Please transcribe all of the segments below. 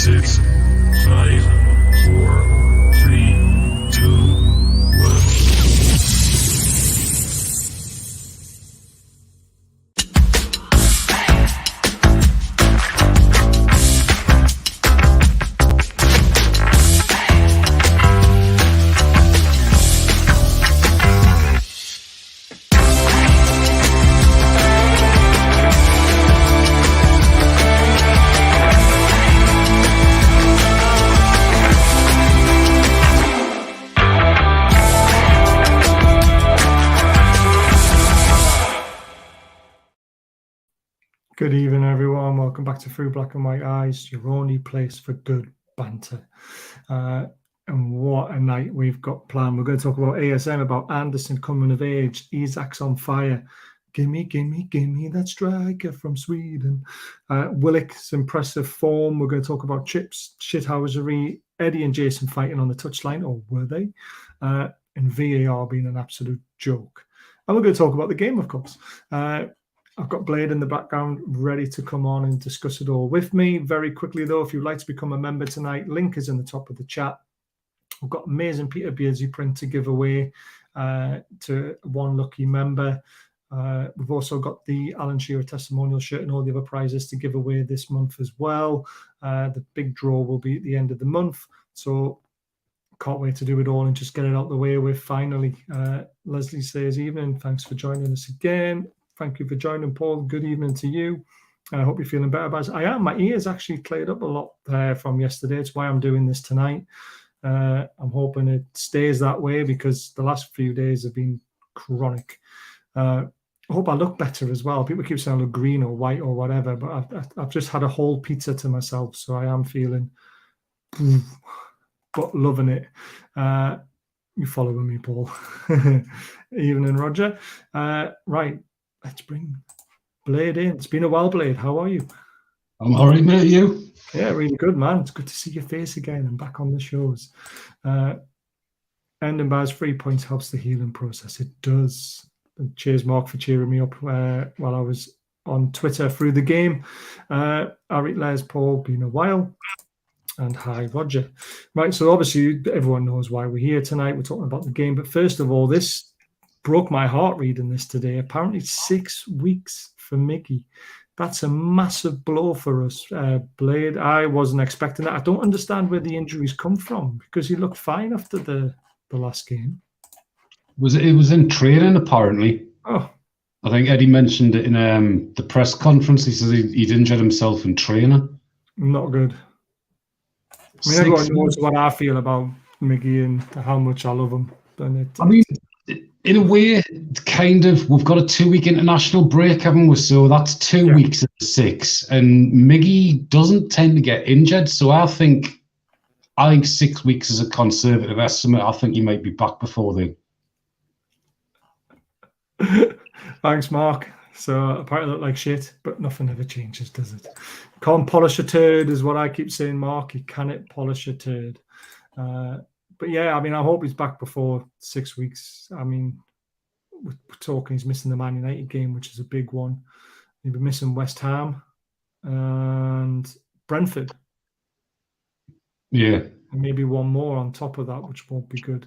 6, 5, 4, 3, 2, 1. Good evening, everyone. Welcome back to Through Black and White Eyes, your only place for good banter. And what a night we've got planned. We're going to talk about ASM, about Anderson coming of age. ISAK's on fire. Gimme, gimme, gimme that striker from Sweden. Willock's impressive form. We're going to talk about Chips, shithousery, Eddie and Jason fighting on the touchline, or were they? And VAR being an absolute joke. And we're going to talk about the game, of course. I've got Blade in the background ready to come on and discuss it all with me. Very quickly, though, if you'd like to become a member tonight, link is in the top of the chat. We've got amazing Peter Beardsley print to give away to one lucky member. We've also got the Alan Shearer testimonial shirt and all the other prizes to give away this month as well. The big draw will be at the end of the month. So can't wait to do it all and just get it out the way with finally. Leslie says, evening. Thanks for joining us again. Thank you for joining, Paul. Good evening to you. I hope you're feeling better, Baz. I am. My ears actually cleared up a lot from yesterday. It's why I'm doing this tonight. I'm hoping it stays that way because the last few days have been chronic. I hope I look better as well. People keep saying I look green or white or whatever, but I've just had a whole pizza to myself, so I am feeling, but loving it. You following me, Paul? Evening, Roger. Right. Let's bring Blade in. It's been a while, Blade. How are you? I'm all right, mate. You? Yeah, really good, man. It's good to see your face again and back on the shows. Ending Baz 3 points helps the healing process. It does. And cheers, Mark, for cheering me up while I was on Twitter through the game. Eric, Les, Paul, been a while. And hi, Roger. Right, so obviously everyone knows why we're here tonight. We're talking about the game. But first of all, this broke my heart reading this today. Apparently 6 weeks for Mickey. That's a massive blow for us, Blade. I wasn't expecting that. I don't understand where the injuries come from because he looked fine after the last game. It was in training, apparently. Oh. I think Eddie mentioned it in the press conference. He says he'd injured himself in training. Not good. I mean, everyone knows what I feel about Mickey and how much I love him. In a way, kind of, we've got a 2-week international break, haven't we? So that's 2 weeks of 6. And Miggy doesn't tend to get injured. So I think 6 weeks is a conservative estimate. I think he might be back before then. Thanks, Mark. So apparently look like shit, but nothing ever changes, does it? Can't polish a turd is what I keep saying, Mark. You cannot polish a turd. But yeah, I mean, I hope he's back before 6 weeks. I mean, we're talking he's missing the Man United game, which is a big one. He'll be missing West Ham and Brentford. Yeah. And maybe one more on top of that, which won't be good.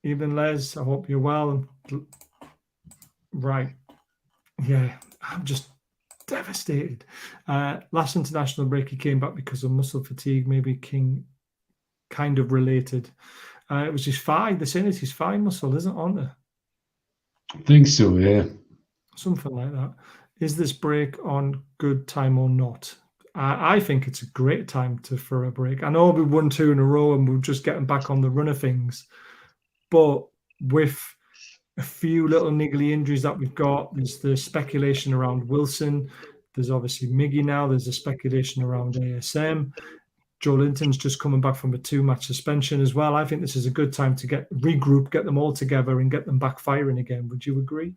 Evening, Les. I hope you're well. Right. Yeah, I'm just devastated. Last international break, he came back because of muscle fatigue, maybe kind of related. It was his thigh. They're saying it's his thigh muscle, isn't it, aren't they? I think so, yeah. Something like that. Is this break on good time or not? I think it's a great time for a break. I know we won 2 in a row and we're just getting back on the run of things. But with a few little niggly injuries that we've got, there's the speculation around Wilson. There's obviously Miggy now. There's a speculation around ASM. Joe Linton's just coming back from a 2-match suspension as well. I think this is a good time to regroup, get them all together and get them back firing again. Would you agree?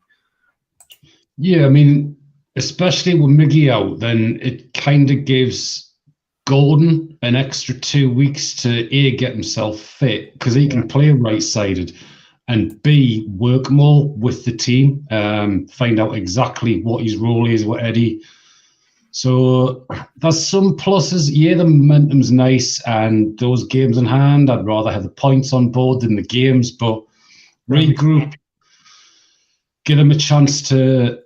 Yeah, I mean, especially with Miggy out, then it kind of gives Gordon an extra 2 weeks to A, get himself fit, because he can play right-sided, and B, work more with the team, find out exactly what his role is with Eddie. So there's some pluses. Yeah, the momentum's nice, and those games in hand, I'd rather have the points on board than the games, but regroup, give them a chance to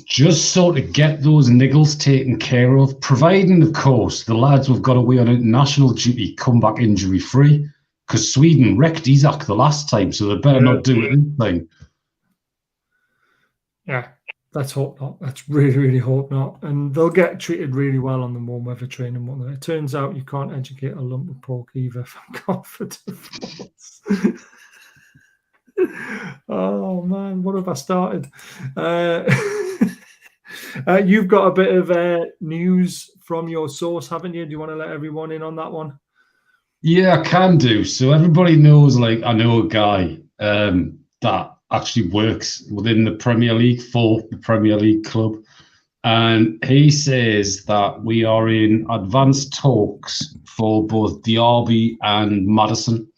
just sort of get those niggles taken care of, providing, of course, the lads who've got away on international duty come back injury-free, because Sweden wrecked ISAK the last time, so they better not do it this time. Yeah, let's hope not. Let's really, really hope not. And they'll get treated really well on the warm weather training, won't they? It turns out you can't educate a lump of pork either, thank God for divorce. Oh man, what have I started? You've got a bit of news from your source, haven't you? Do you want to let everyone in on that one? Yeah, I can do. So everybody knows, like, I know a guy that actually works within the Premier League for the Premier League club. And he says that we are in advanced talks for both Diaby and Maddison.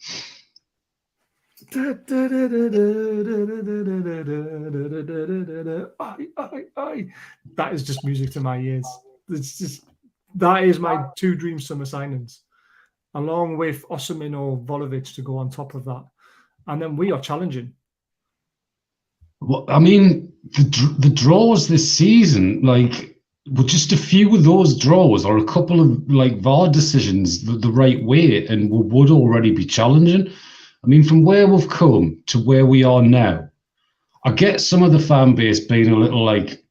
That is just music to my ears. It's just, that is my two dream summer signings, along with Osimhen or Volovic to go on top of that. And then we are challenging. Well, I mean, the draws this season, like, with just a few of those draws or a couple of like VAR decisions the right way, and we would already be challenging. I mean, from where we've come to where we are now, I get some of the fan base being a little like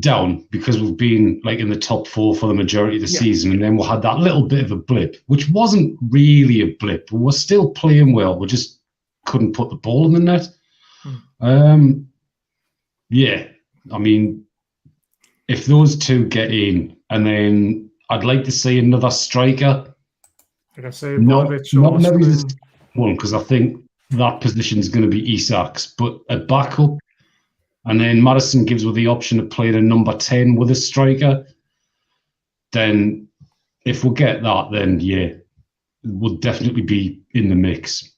down because we've been like in the top four for the majority of the season, and then we had that little bit of a blip, which wasn't really a blip. We were still playing well. We just couldn't put the ball in the net. Yeah, I mean, if those two get in, and then I'd like to see another striker. Like I say, not maybe this one, because I think that position is going to be ISAK's, but a backup, and then Maddison gives with the option of playing a number 10 with a striker. Then, if we get that, then yeah, we'll definitely be in the mix.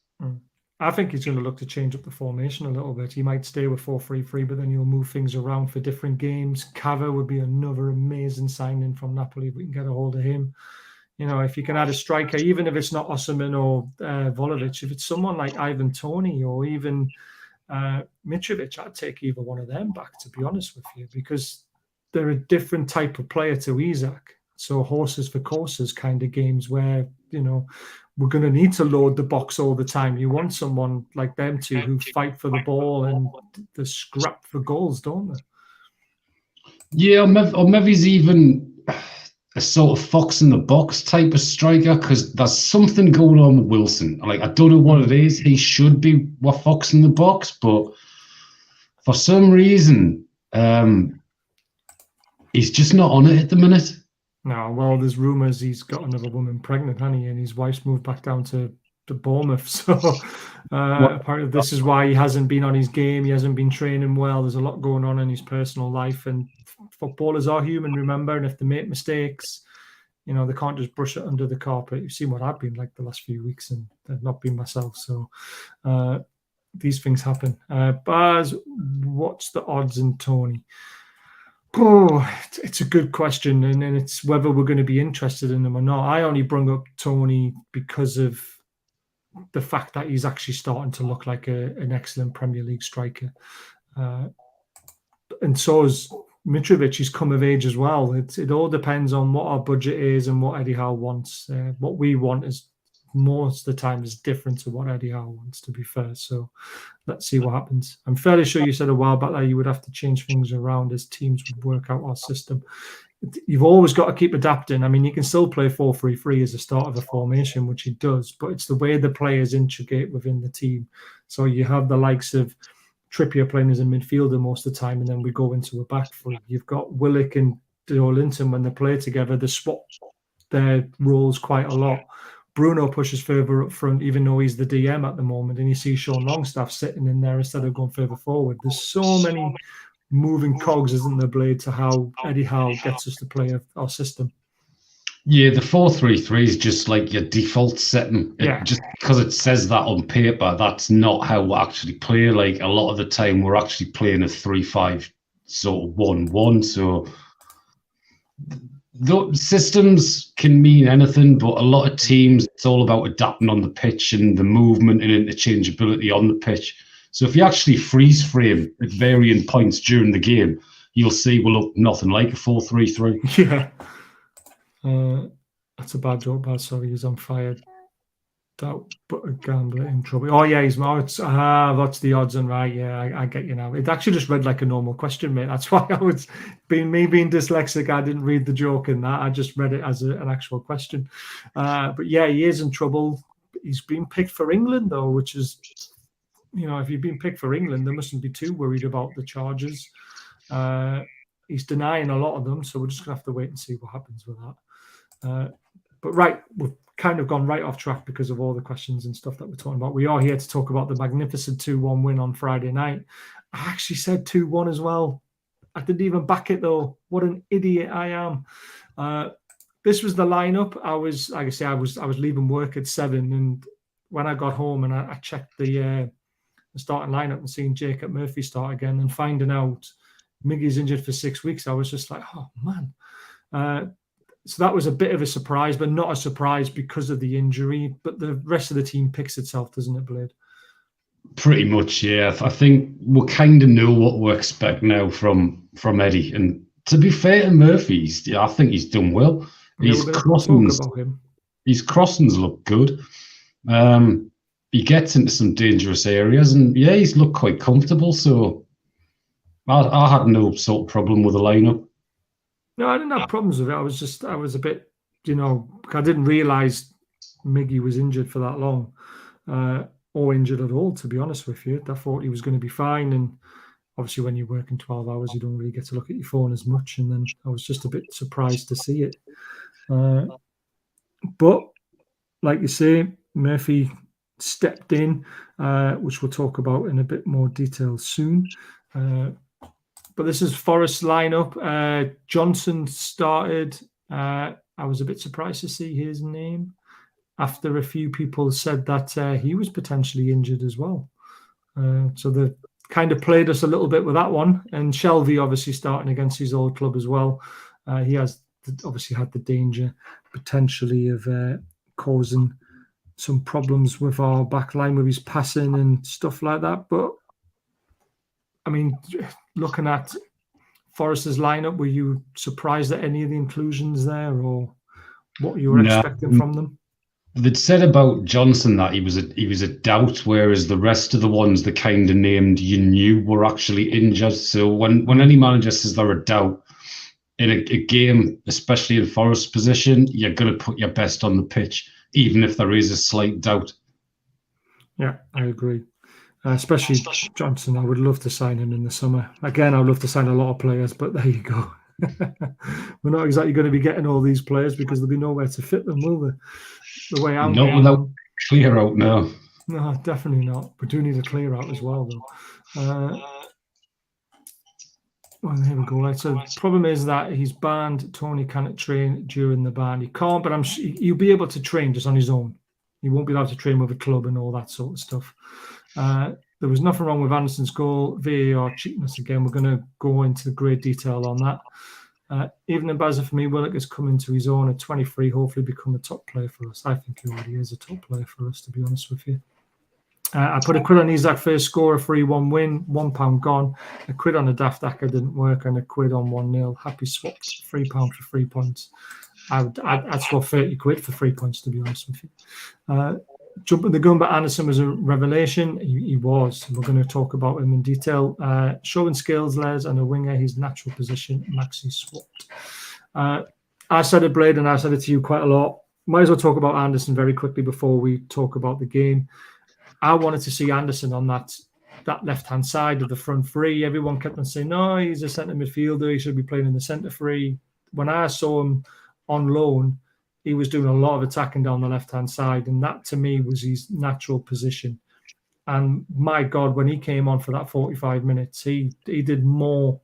I think he's going to look to change up the formation a little bit. He might stay with 4-3-3, but then he'll move things around for different games. Cava would be another amazing signing from Napoli if we can get a hold of him. You know, if you can add a striker, even if it's not Osimhen or Volovic, if it's someone like Ivan Toney or even Mitrovic, I'd take either one of them back, to be honest with you, because they're a different type of player to ISAK. So horses for courses kind of games where, you know, we're going to need to load the box all the time. You want someone like them two who fight for the ball and the scrap for goals, don't they? Yeah, or maybe he's even a sort of fox in the box type of striker, because there's something going on with Wilson. Like, I don't know what it is. He should be a fox in the box, but for some reason, he's just not on it at the minute. No, well, there's rumours he's got another woman pregnant, hasn't he? And his wife's moved back down to Bournemouth. So apparently this is why he hasn't been on his game. He hasn't been training well. There's a lot going on in his personal life. And footballers are human, remember? And if they make mistakes, you know, they can't just brush it under the carpet. You've seen what I've been like the last few weeks, and I've not been myself. So these things happen. Baz, what's the odds in Toney? Oh, it's a good question, and then it's whether we're going to be interested in him or not. I only brought up Toney because of the fact that he's actually starting to look like an excellent Premier League striker. And so is Mitrovic. He's come of age as well. It all depends on what our budget is and what Eddie Howe wants. What we want is most of the time is different to what Eddie Howe wants, to be fair. So let's see what happens. I'm fairly sure you said a while back that you would have to change things around as teams would work out our system. You've always got to keep adapting. I mean, you can still play 4-3-3 as a start of a formation, which he does, but it's the way the players integrate within the team. So you have the likes of Trippier playing as a midfielder most of the time, and then we go into a back three. You've got Willock and Linton, when they play together, they swap their roles quite a lot. Bruno pushes further up front, even though he's the DM at the moment, and you see Sean Longstaff sitting in there instead of going further forward. There's so many moving cogs, isn't there, Blade, to how Eddie Howe gets us to play our system. Yeah, the 4-3-3 is just like your default setting. Just because it says that on paper, that's not how we actually play. Like, a lot of the time, we're actually playing a 3-5 sort of 1-1. So The systems can mean anything, but a lot of teams, it's all about adapting on the pitch and the movement and interchangeability on the pitch. So if you actually freeze frame at varying points during the game, you'll see will look nothing like a 4-3-3. Yeah. That's a bad joke, bad. Sorry, he's on fire. Doubt, but a gambler in trouble. Oh yeah, he's that's the odds and right. Yeah, I get you now. It actually just read like a normal question, mate. That's why I was being dyslexic. I didn't read the joke in that. I just read it as an actual question. But yeah, he is in trouble. He's been picked for England though, which is, if you've been picked for England, they mustn't be too worried about the charges. He's denying a lot of them, so we're just gonna have to wait and see what happens with that. But right, we've kind of gone right off track because of all the questions and stuff that we're talking about. We are here to talk about the magnificent 2-1 win on Friday night. I actually said 2-1 as well. I didn't even back it though. What an idiot I am. This was the lineup. I was leaving work at 7, and when I got home and I checked the starting lineup and seeing Jacob Murphy start again and finding out Miggy's injured for 6 weeks, I was just like, oh man. So that was a bit of a surprise, but not a surprise because of the injury. But the rest of the team picks itself, doesn't it, Blade? Pretty much, yeah. I think we kind of know what we expect now from Eddie. And to be fair to Murphy, I think he's done well. His crossings look good. He gets into some dangerous areas, and yeah, he's looked quite comfortable. So I had no sort of problem with the lineup. No, I didn't have problems with it. I was a bit, I didn't realise Miggy was injured for that long, or injured at all, to be honest with you. I thought he was going to be fine. And obviously when you're working 12 hours, you don't really get to look at your phone as much. And then I was just a bit surprised to see it. But like you say, Murphy stepped in, which we'll talk about in a bit more detail soon. But this is Forest's lineup. Johnson started. I was a bit surprised to see his name after a few people said that he was potentially injured as well. So they kind of played us a little bit with that one. And Shelvey obviously starting against his old club as well. He has obviously had the danger potentially of causing some problems with our back line with his passing and stuff like that. But I mean, looking at Forest's lineup, were you surprised at any of the inclusions there, or what you were expecting from them? They'd said about Johnson that he was a doubt, whereas the rest of the ones they kind of named you knew were actually injured. So when any manager says they're a doubt in a game, especially in Forest's position, you're going to put your best on the pitch, even if there is a slight doubt. Yeah, I agree. Especially Johnson, I would love to sign him in the summer. Again, I'd love to sign a lot of players, but there you go. We're not exactly going to be getting all these players because there'll be nowhere to fit them, will there? The way I'm not without clear out now. No, definitely not. We do need a clear out as well, though. Well, there we go. Right. So the problem is that he's banned. Tony cannot train during the ban. He can't, but he'll be able to train just on his own. He won't be allowed to train with a club and all that sort of stuff. There was nothing wrong with Anderson's goal. VAR cheating us again. We're going to go into great detail on that. Even in Bazza, for me, Willock has come into his own at 23, hopefully become a top player for us. I think he already is a top player for us, to be honest with you. I put a quid on ISAK first score, a 3-1 win, £1 gone. A quid on a Daft Acca didn't work, and a quid on 1-0. Happy swaps, £3 for 3 points. I'd swap 30 quid for 3 points, to be honest with you. Jumping the gun, but Anderson was a revelation. He was. We're going to talk about him in detail. Showing skills, Les, and a winger, his natural position, Maxi swapped. I said it, Blade, and I said it to you quite a lot. Might as well talk about Anderson very quickly before we talk about the game. I wanted to see Anderson on that left-hand side of the front three. Everyone kept on saying, no, he's a centre midfielder. He should be playing in the centre three. When I saw him on loan, he was doing a lot of attacking down the left-hand side, and that, to me, was his natural position. And my God, when he came on for that 45 minutes, he did more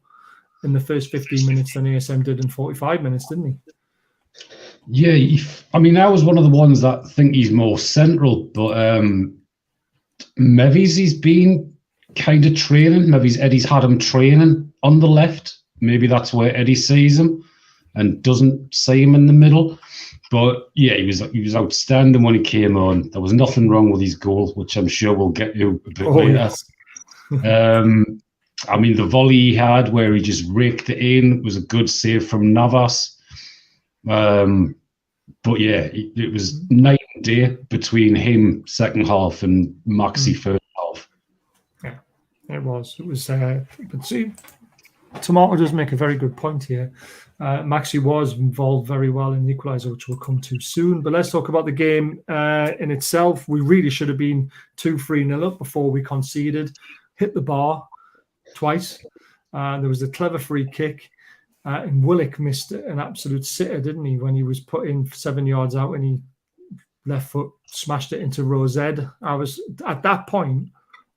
in the first 15 minutes than ASM did in 45 minutes, didn't he? Yeah, I mean, I was one of the ones that think he's more central, but Mevy's he's been kind of training. Eddie's had him training on the left. Maybe that's where Eddie sees him. and doesn't see him in the middle. But yeah, he was outstanding when he came on. There was nothing wrong with his goal, which I'm sure we'll get to a bit later. Yes. I mean, the volley he had where he just raked it in was a good save from Navas. But yeah, it was night and day between him second half and Maxi first half. Yeah, it was. It was. But see, Tomato does make a very good point here. Maxi was involved very well in the equaliser, which we'll come to soon. But let's talk about the game in itself. We really should have been 2-3-0 up before we conceded. Hit the bar twice. There was a clever free kick. And Willock missed an absolute sitter, didn't he, when he was put in 7 yards out and he left foot smashed it into row Z. I was, at that point,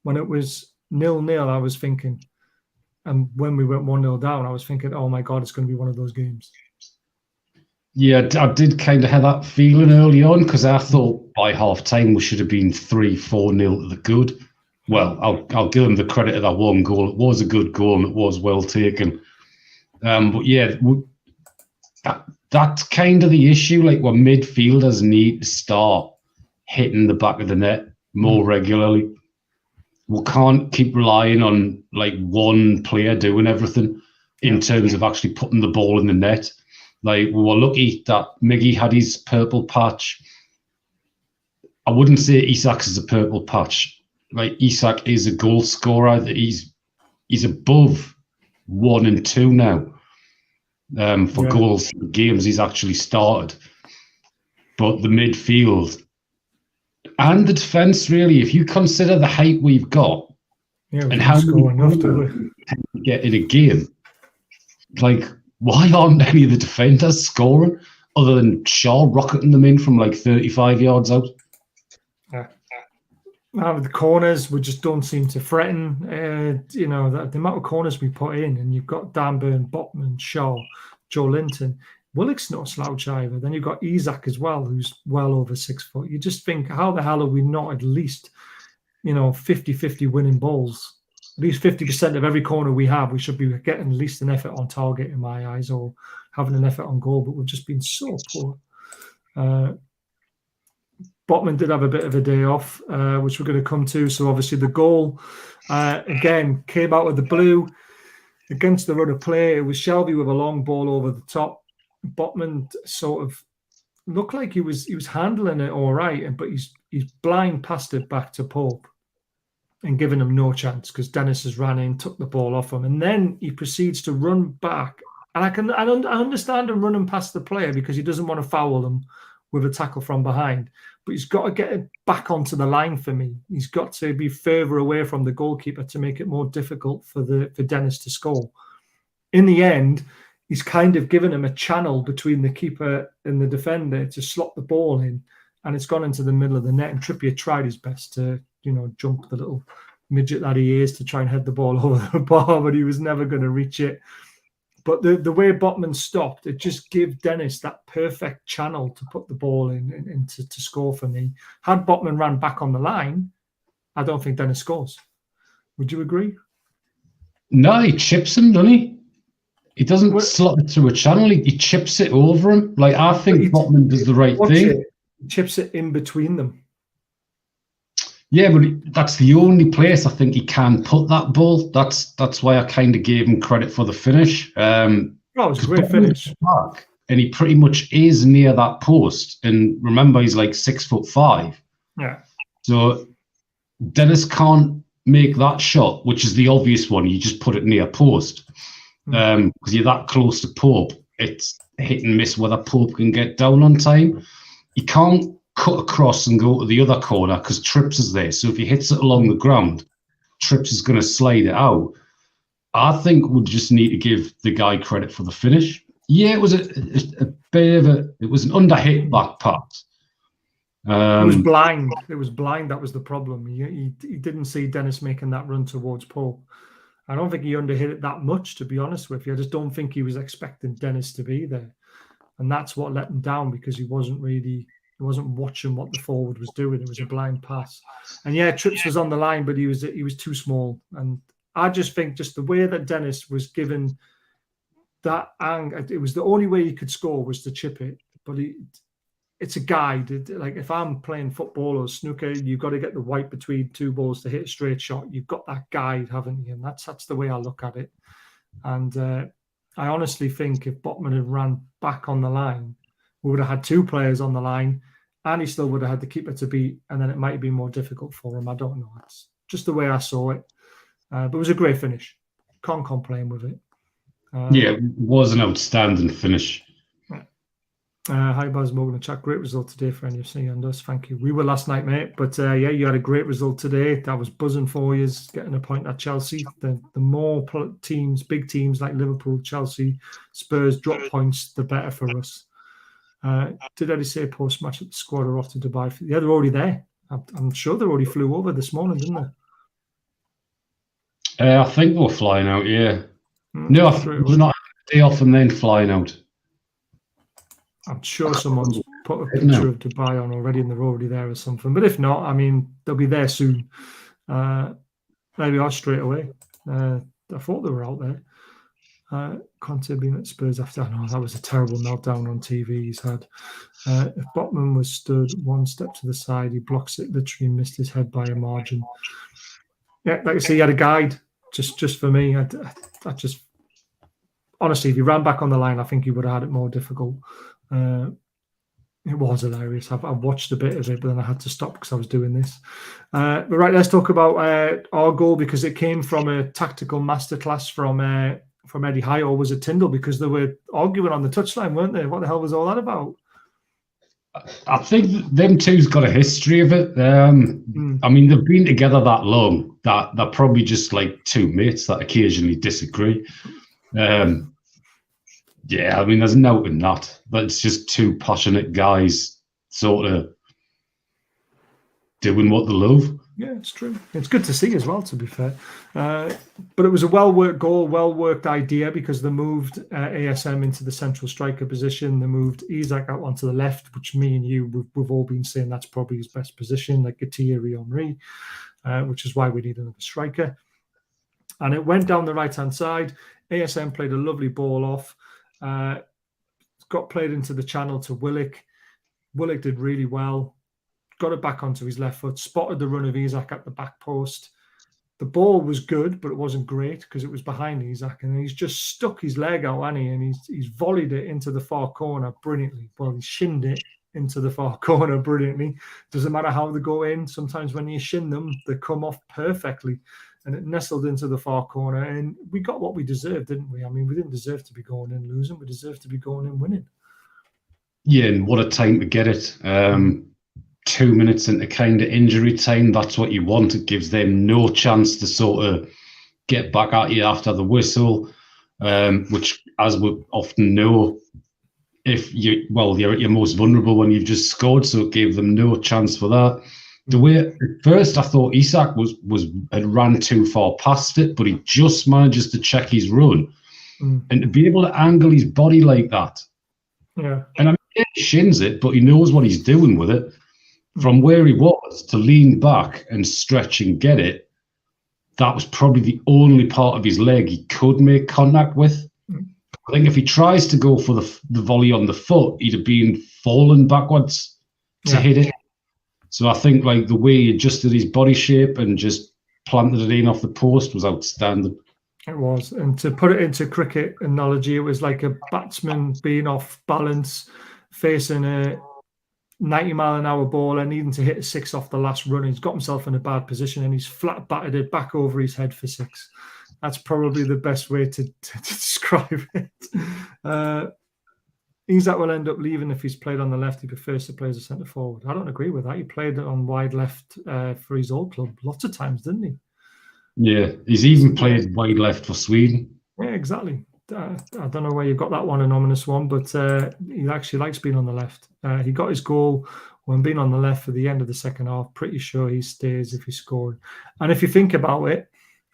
when it was 0-0, I was thinking, and when we went 1-0 down, I was thinking, oh my God, it's going to be one of those games. Yeah, I did kind of have that feeling early on because I thought by half-time we should have been 3-4-0 to the good. Well, I'll give them the credit of that one goal. It was a good goal and it was well taken. But yeah, that's kind of the issue. Like, where midfielders need to start hitting the back of the net more regularly. We can't keep relying on like one player doing everything in terms of actually putting the ball in the net. Like, we were lucky that Miggy had his purple patch. I wouldn't say ISAK is a purple patch. Like, ISAK is a goal scorer. He's above 1 and 2 now. For goals in games he's actually started. But the midfield and the defence, really, if you consider the height we've got and how many we get in a game, like, why aren't any of the defenders scoring other than Shaw rocketing them in from like 35 yards out? The corners, we just don't seem to threaten. The amount of corners we put in, and you've got Danburn, Botman, Shaw, Joe Linton. Willock's no slouch either. Then you've got ISAK as well, who's well over 6 foot. You just think, how the hell are we not at least, 50-50 winning balls? At least 50% of every corner we have, we should be getting at least an effort on target in my eyes, or having an effort on goal, but we've just been so poor. Botman did have a bit of a day off, which we're going to come to. So obviously the goal, again, came out of the blue against the run of play. It was Shelvey with a long ball over the top. Botman sort of looked like he was handling it all right, but he's blind passed it back to Pope and giving him no chance because Dennis has ran in, took the ball off him, and then he proceeds to run back. And I understand him running past the player because he doesn't want to foul him with a tackle from behind, but he's got to get it back onto the line for me. He's got to be further away from the goalkeeper to make it more difficult for Dennis to score. In the end, he's kind of given him a channel between the keeper and the defender to slot the ball in, and it's gone into the middle of the net. And Trippier tried his best to, jump the little midget that he is to try and head the ball over the bar, but he was never going to reach it. But the way Botman stopped, it just gave Dennis that perfect channel to put the ball in to score for me. Had Botman ran back on the line, I don't think Dennis scores. Would you agree? No, he chips him, doesn't he? He doesn't slot it through a channel. He chips it over him. Like, I think Botman does the right thing. He chips it in between them. Yeah, but that's the only place I think he can put that ball. That's why I kind of gave him credit for the finish. It was a great finish. And he pretty much is near that post. And remember, he's like 6'5". Yeah. So Dennis can't make that shot, which is the obvious one. You just put it near post. Because you're that close to Pope. It's hit and miss whether Pope can get down on time. He can't cut across and go to the other corner because Trips is there. So if he hits it along the ground, Trips is going to slide it out. I think we just need to give the guy credit for the finish. Yeah, it was a bit of it was an underhit back pass. It was blind. It was blind. That was the problem. He didn't see Dennis making that run towards Pope. I don't think he underhit it that much, to be honest with you. I just don't think he was expecting Dennis to be there. And that's what let him down because he wasn't watching what the forward was doing. It was a blind pass. And yeah, Trips was on the line, but he was too small. And I just think just the way that Dennis was given it was the only way he could score was to chip it. But it's a guide. Like if I'm playing football or snooker, you've got to get the white between two balls to hit a straight shot. You've got that guide, haven't you? And that's the way I look at it. And I honestly think if Botman had ran back on the line, we would have had two players on the line, and he still would have had the keeper to beat, and then it might be more difficult for him. I don't know. It's just the way I saw it. But it was a great finish. Can't complain with it. It was an outstanding finish. Hi, Baz Morgan and chat. Great result today for Nufc and us. Thank you. We were last night, mate. But you had a great result today. That was buzzing for you, getting a point at Chelsea. The more teams, big teams like Liverpool, Chelsea, Spurs drop points, the better for us. Did Eddie say post-match that the squad are off to Dubai? Yeah, they're already there. I'm sure they already flew over this morning, didn't they? I think they were flying out, yeah. No, I think it was not a day off and then flying out. I'm sure someone's put a picture of Dubai on already and they're already there or something. But if not, I mean, they'll be there soon. Maybe I straight away. I thought they were out there. Conte being at Spurs after, I know that was a terrible meltdown on TV he's had. If Botman was stood one step to the side, he blocks it, literally missed his head by a margin. Yeah, like I say, he had a guide just for me. I just, honestly, if he ran back on the line, I think he would have had it more difficult. It was hilarious. I've watched a bit of it, but then I had to stop because I was doing this. But right, let's talk about our goal, because it came from a tactical masterclass from Eddie Howe, or was it Tyndall? Because they were arguing on the touchline, weren't they? What the hell was all that about? I think them two's got a history of it. I mean, they've been together that long that they're probably just like two mates that occasionally disagree. Yeah, I mean, there's no in that. But it's just two passionate guys sort of doing what they love. Yeah, it's true. It's good to see as well, to be fair. But it was a well-worked goal, well-worked idea, because they moved ASM into the central striker position. They moved ISAK out onto the left, which me and you, we've all been saying that's probably his best position, like a Thierry Henry, which is why we need another striker. And it went down the right-hand side. ASM played a lovely ball off. Got played into the channel to Willock. Willock did really well. Got it back onto his left foot, spotted the run of ISAK at the back post. The ball was good, but it wasn't great because it was behind ISAK, and he's just stuck his leg out, and he's volleyed it into the far corner brilliantly. Well, he shinned it into the far corner brilliantly. Doesn't matter how they go in. Sometimes when you shin them, they come off perfectly, and it nestled into the far corner, and we got what we deserved, didn't we? I mean, we didn't deserve to be going in losing. We deserved to be going in winning. Yeah, and what a time to get it. 2 minutes into kind of injury time, that's what you want. It gives them no chance to sort of get back at you after the whistle, which, as we often know, you're at your most vulnerable when you've just scored, so it gave them no chance for that. The way at first I thought ISAK had ran too far past it, but he just manages to check his run, and to be able to angle his body like that. Yeah, and I mean, he shins it, but he knows what he's doing with it. From where he was to lean back and stretch and get it, that was probably the only part of his leg he could make contact with. I think if he tries to go for the volley on the foot, he'd have been falling backwards to hit it. So I think like the way he adjusted his body shape and just planted it in off the post was outstanding. It was. And to put it into cricket analogy, it was like a batsman being off balance, facing a 90-mile-an-hour ball and needing to hit a six off the last run. He's got himself in a bad position and he's flat batted it back over his head for six. That's probably the best way to describe it. Isak will end up leaving if he's played on the left. He prefers to play as a centre forward. I don't agree with that. He played on wide left for his old club lots of times, didn't he? Yeah, he's even played wide left for Sweden. Yeah, exactly. I don't know where you've got that one, an ominous one, but he actually likes being on the left. He got his goal when being on the left for the end of the second half. Pretty sure he stays if he scored. And if you think about it,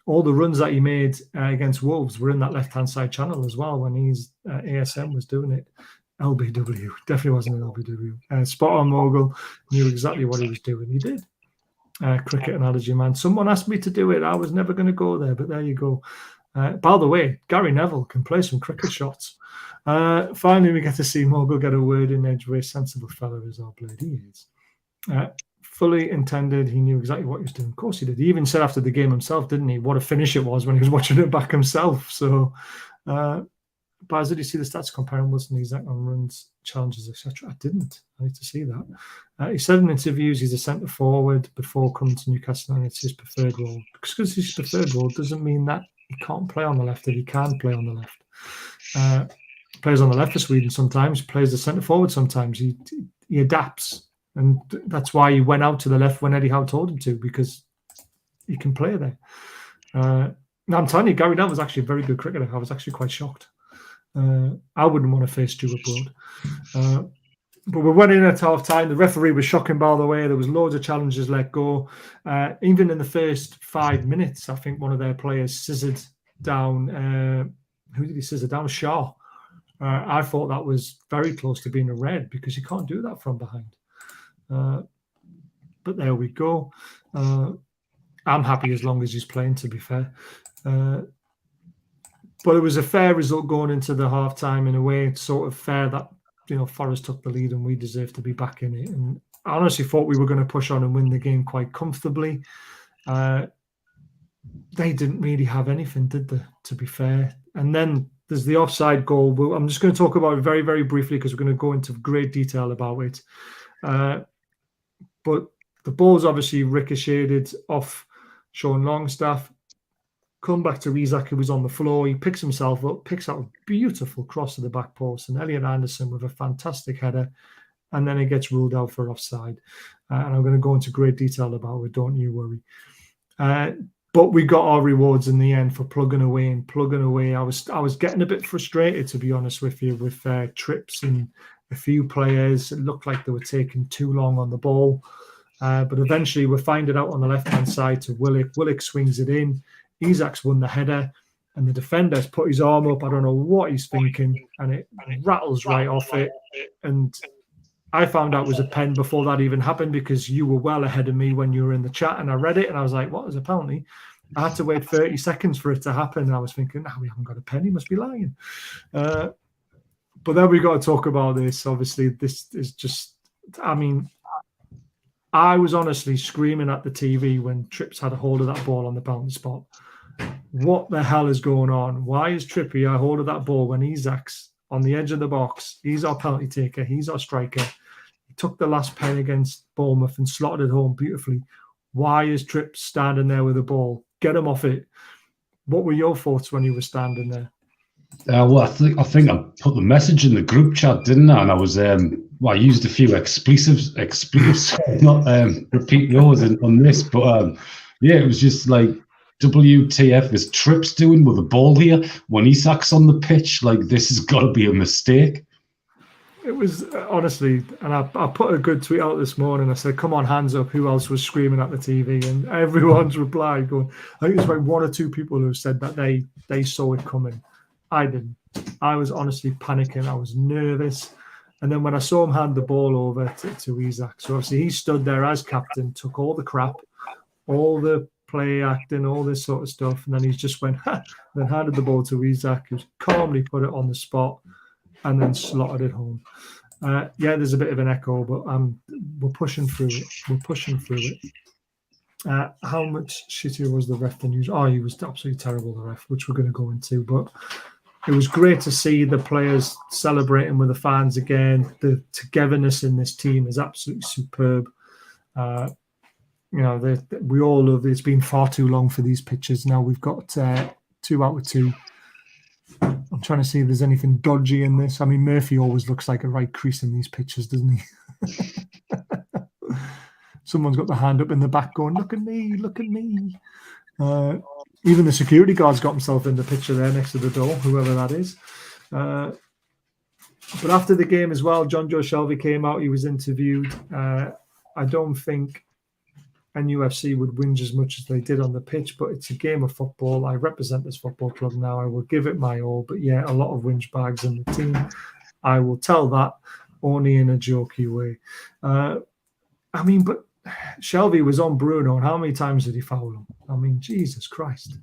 all the runs that he made against Wolves were in that left-hand side channel as well when ASM was doing it. LBW. Definitely wasn't an LBW. Spot on, Mogul. Knew exactly what he was doing. He did. Cricket analogy, man. Someone asked me to do it. I was never going to go there, but there you go. By the way, Gary Neville can play some cricket shots. Finally, we get to see Mogul get a word in edgeways. Sensible fella as our blade he is. Fully intended. He knew exactly what he was doing. Of course he did. He even said after the game himself, didn't he, what a finish it was when he was watching it back himself. So, Baz, did you see the stats comparing Wilson and Isaac on runs, challenges, etc.? I didn't. I need to see that. He said in interviews he's a centre forward before coming to Newcastle, and it's his preferred role. Because his preferred role doesn't mean that he can't play on the left, if he can play on the left. Plays on the left for Sweden sometimes, plays the centre forward sometimes. He adapts. And that's why he went out to the left when Eddie Howe told him to, because he can play there. Now, I'm telling you, Gary Neville was actually a very good cricketer. I was actually quite shocked. I wouldn't want to face Stuart Broad. But we went in at half-time. The referee was shocking, by the way. There was loads of challenges let go. Even in the first 5 minutes, I think one of their players scissored down. Who did he scissor down? Shaw. I thought that was very close to being a red, because you can't do that from behind. But there we go. I'm happy as long as he's playing, to be fair. But it was a fair result going into the half-time in a way. It's sort of fair that, Forest took the lead and we deserve to be back in it. And I honestly thought we were going to push on and win the game quite comfortably. They didn't really have anything, did they, to be fair? And then there's the offside goal. I'm just going to talk about it very, very briefly, because we're going to go into great detail about it. But the ball's obviously ricocheted off Sean Longstaff. Come back to Isaac, who was on the floor. He picks himself up, picks out a beautiful cross to the back post, and Elliot Anderson with a fantastic header. And then it gets ruled out for offside. And I'm going to go into great detail about it, don't you worry. But we got our rewards in the end for plugging away and plugging away. I was getting a bit frustrated, to be honest with you, with trips and a few players. It looked like they were taking too long on the ball. But eventually we find it out on the left-hand side to Willock. Willock swings it in. Isaac's won the header. And the defender's put his arm up. I don't know what he's thinking. And it rattles right off it. And I found out it was a pen before that even happened, because you were well ahead of me when you were in the chat. And I read it and I was like, what is a penalty? I had to wait 30 seconds for it to happen. And I was thinking, we haven't got a pen. He must be lying. But then we got to talk about this. Obviously, this is just, I was honestly screaming at the TV when Trips had a hold of that ball on the penalty spot. What the hell is going on? Why is Trippy a hold of that ball when Isaac's on the edge of the box? He's our penalty taker. He's our striker. He took the last pen against Bournemouth and slotted it home beautifully. Why is Trips standing there with the ball? Get him off it. What were your thoughts when you were standing there? Well, I think I put the message in the group chat, didn't I? And I was I used a few expletives, not repeat those on this, but yeah, it was just like, WTF is Trips doing with the ball here when Isak's on the pitch? Like, this has got to be a mistake. It was honestly, and I put a good tweet out this morning. I said, come on, hands up. Who else was screaming at the TV? And everyone's replied going, I think there's like one or two people who said that they saw it coming. I didn't. I was honestly panicking. I was nervous. And then when I saw him hand the ball over to Isaac, so obviously he stood there as captain, took all the crap, all the play acting, all this sort of stuff. And then he just went, then handed the ball to Isaac, who calmly put it on the spot and then slotted it home. Yeah, there's a bit of an echo, but we're pushing through it. We're pushing through it. How much shittier was the ref than usual? Oh, he was absolutely terrible, the ref, which we're going to go into. But it was great to see the players celebrating with the fans again. The togetherness in this team is absolutely superb. We all love it. It's been far too long for these pitches. Now we've got 2 out of 2. I'm trying to see if there's anything dodgy in this. I mean, Murphy always looks like a right crease in these pictures, doesn't he? Someone's got the hand up in the back going, look at me, look at me. Even the security guard's got himself in the picture there next to the door, whoever that is. But after the game as well, John Joe Shelvey came out. He was interviewed. I don't think Nufc would whinge as much as they did on the pitch, but it's a game of football. I represent this football club now. I will give it my all. But yeah, a lot of whinge bags in the team. I will tell that only in a jokey way. But Shelvey was on Bruno, and how many times did he foul him? I mean, Jesus Christ.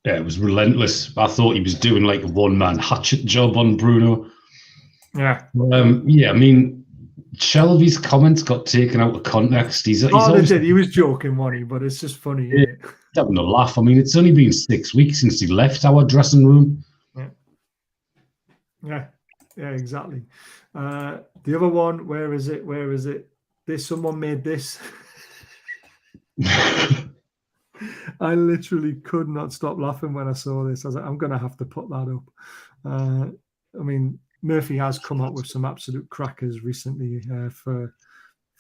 Yeah, it was relentless. I thought he was doing like a one-man hatchet job on Bruno. Yeah. Yeah, I mean, Shelvey's comments got taken out of context. He's They did. He was joking, wasn't he? But it's just funny, isn't it? Having a laugh. I mean, it's only been 6 weeks since he left our dressing room. Yeah, exactly. The other one, where is it? Someone made this. I literally could not stop laughing when I saw this. I was like, I'm going to have to put that up. I mean, Murphy has come up with some absolute crackers recently for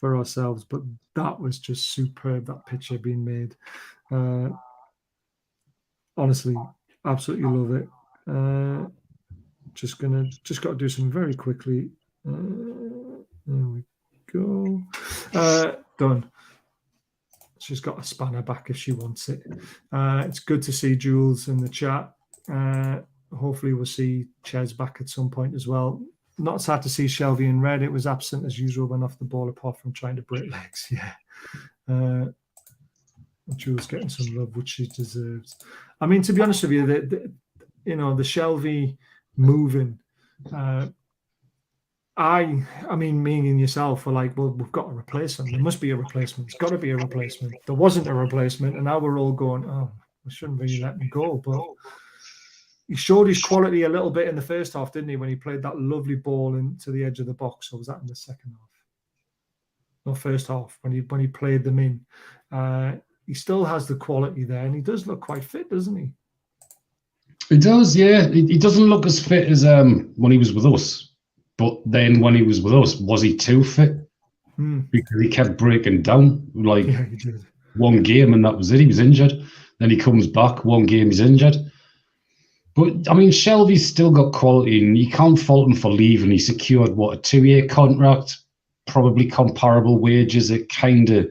ourselves, but that was just superb, that picture being made. Honestly, absolutely love it. Just got to do something very quickly. There we go. Done. She's got a spanner back if she wants it. It's good to see Jules in the chat. Hopefully we'll see Ches back at some point as well. Not sad to see Shelvey in red. It was absent as usual, went off the ball apart from trying to break legs. Yeah. Jules getting some love, which she deserves. I mean, to be honest with you, the Shelvey moving. I mean, me and yourself were like, well, we've got a replacement. There must be a replacement. It's got to be a replacement. There wasn't a replacement, and now we're all going, oh, we shouldn't really let him go. But he showed his quality a little bit in the first half, didn't he, when he played that lovely ball into the edge of the box? Or was that in the second half? No, first half, when he played them in. He still has the quality there, and he does look quite fit, doesn't he? He does, yeah. He doesn't look as fit as when he was with us. But then when he was with us, was he too fit? Because he kept breaking down. Like, yeah, he did. One game and that was it. He was injured. Then he comes back. One game he's injured. But, I mean, Shelvey's still got quality, and you can't fault him for leaving. He secured, a 2-year contract, probably comparable wages. It kind of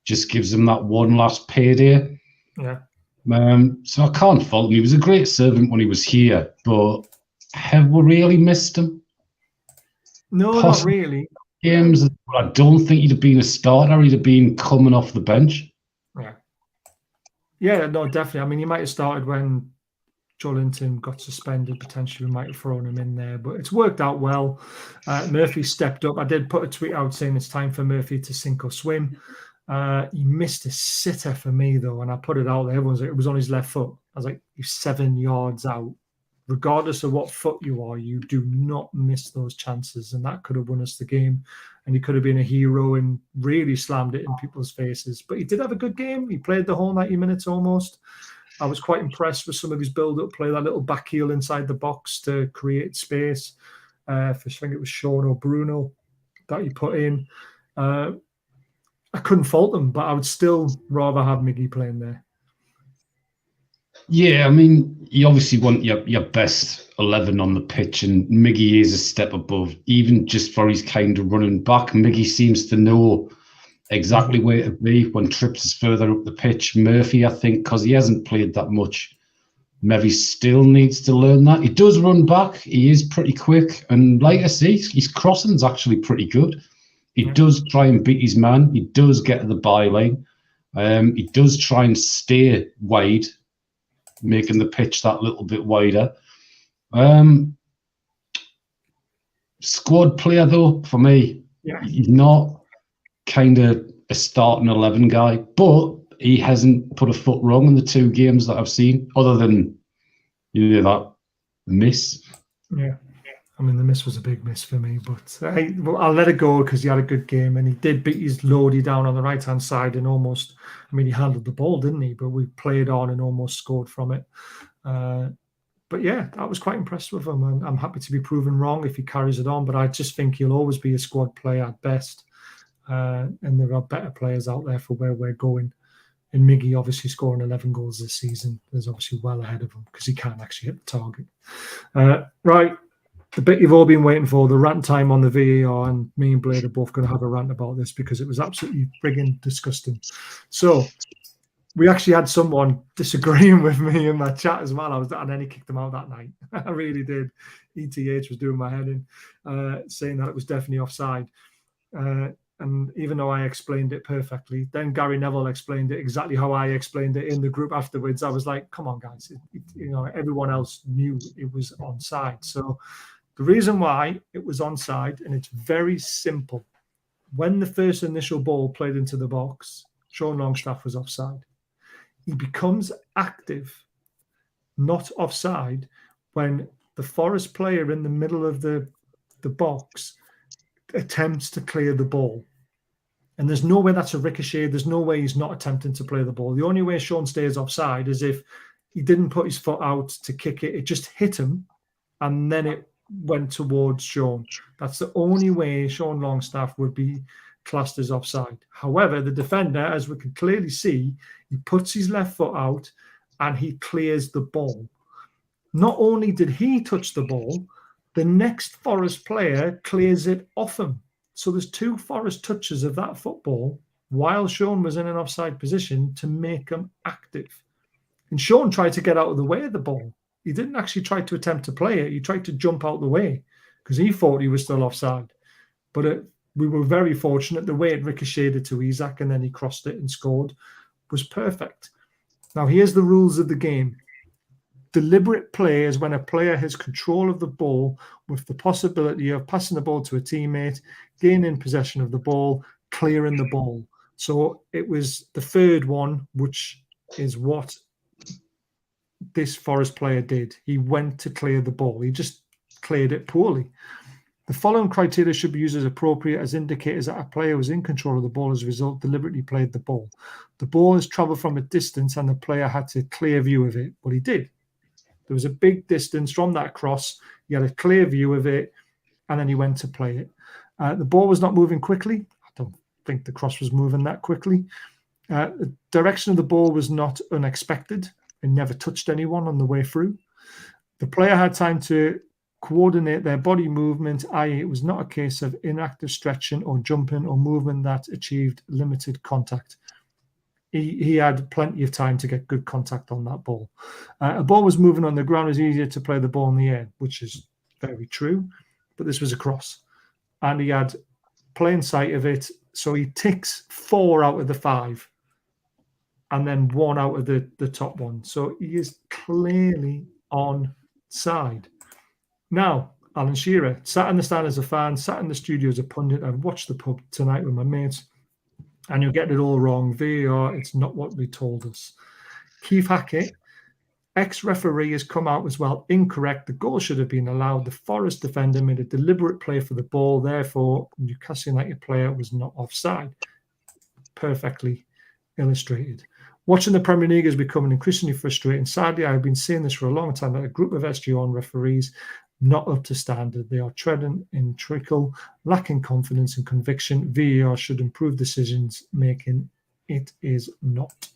just gives him that one last payday. Yeah. So I can't fault him. He was a great servant when he was here, but have we really missed him? No, not really. Games, I don't think he'd have been a starter. He'd have been coming off the bench. Yeah, no, definitely. I mean, he might have started when Joelinton got suspended. Potentially, we might have thrown him in there, but it's worked out well. Murphy stepped up. I did put a tweet out saying it's time for Murphy to sink or swim. He missed a sitter for me, though, and I put it out there. Everyone's like, it was on his left foot. I was like, he's 7 yards out. Regardless of what foot you are, you do not miss those chances, and that could have won us the game. And he could have been a hero and really slammed it in people's faces. But he did have a good game. He played the whole 90 minutes almost. I was quite impressed with some of his build-up play, that little back heel inside the box to create space. I think it was Sean or Bruno that he put in. I couldn't fault them, but I would still rather have Miggy playing there. Yeah, I mean, you obviously want your best 11 on the pitch, and Miggy is a step above, even just for his kind of running back. Miggy seems to know exactly where to be when Trips is further up the pitch. Murphy, I think, because he hasn't played that much, maybe still needs to learn that. He does run back. He is pretty quick. And like I say, his crossing's actually pretty good. He does try and beat his man. He does get to the byline. He does try and stay wide, making the pitch that little bit wider. Squad player, though, for me, he's not kind of a starting 11 guy, but he hasn't put a foot wrong in the 2 games that I've seen, other than, that miss. Yeah. I mean, the miss was a big miss for me, but I'll let it go because he had a good game, and he did beat his Lodi down on the right-hand side and almost, I mean, he handled the ball, didn't he? But we played on and almost scored from it. But yeah, I was quite impressed with him, and I'm happy to be proven wrong if he carries it on, but I just think he'll always be a squad player at best. And there are better players out there for where we're going. And Miggy obviously scoring 11 goals this season is obviously well ahead of him because he can't actually hit the target. Right. The bit you've all been waiting for, the rant time on the VAR, and me and Blade are both going to have a rant about this because it was absolutely frigging disgusting. So we actually had someone disagreeing with me in my chat as well. And then he kicked him out that night. I really did. ETH was doing my head in, saying that it was definitely offside. and even though I explained it perfectly, then Gary Neville explained it exactly how I explained it in the group afterwards. I was like, come on, guys. Everyone else knew it was onside. So the reason why it was onside, and it's very simple. When the first initial ball played into the box, Sean Longstaff was offside. He becomes active, not offside, when the Forest player in the middle of the box attempts to clear the ball. And there's no way that's a ricochet. There's no way he's not attempting to play the ball. The only way Sean stays offside is if he didn't put his foot out to kick it. It just hit him, and then it went towards Sean. That's the only way Sean Longstaff would be classed as offside. However, the defender, as we can clearly see, he puts his left foot out and he clears the ball. Not only did he touch the ball, the next Forest player clears it off him. So there's 2 Forest touches of that football while Sean was in an offside position to make him active. And Sean tried to get out of the way of the ball. He didn't actually try to attempt to play it. He tried to jump out the way because he thought he was still offside. But we were very fortunate. The way it ricocheted to ISAK and then he crossed it and scored was perfect. Now, here's the rules of the game. Deliberate play is when a player has control of the ball with the possibility of passing the ball to a teammate, gaining possession of the ball, clearing the ball. So it was the third one, which is what this Forest player did. He went to clear the ball. He just cleared it poorly. The following criteria should be used as appropriate as indicators that a player was in control of the ball as a result, deliberately played the ball. The ball has travelled from a distance and the player had to clear view of it. Well, he did. There was a big distance from that cross. He had a clear view of it, and then he went to play it. The ball was not moving quickly. I don't think the cross was moving that quickly. The direction of the ball was not unexpected. It never touched anyone on the way through. The player had time to coordinate their body movement, i.e. it was not a case of inactive stretching or jumping or movement that achieved limited contact. He had plenty of time to get good contact on that ball. A ball was moving on the ground. It was easier to play the ball in the air, which is very true. But this was a cross. And he had plain sight of it. So he ticks 4 out of the 5. And then 1 out of the top one. So he is clearly on side. Now, Alan Shearer, sat in the stand as a fan, sat in the studio as a pundit. I've watched the pub tonight with my mates. And you're getting it all wrong. VAR, it's not what they told us. Keith Hackett, ex-referee, has come out as well. Incorrect. The goal should have been allowed. The Forest defender made a deliberate play for the ball. Therefore, Newcastle United player was not offside. Perfectly illustrated. Watching the Premier League is becoming increasingly frustrating. Sadly, I've been saying this for a long time, that a group of SG1 referees not up to standard. They are treading in trickle, lacking confidence and conviction. VAR should improve decisions making. It is not.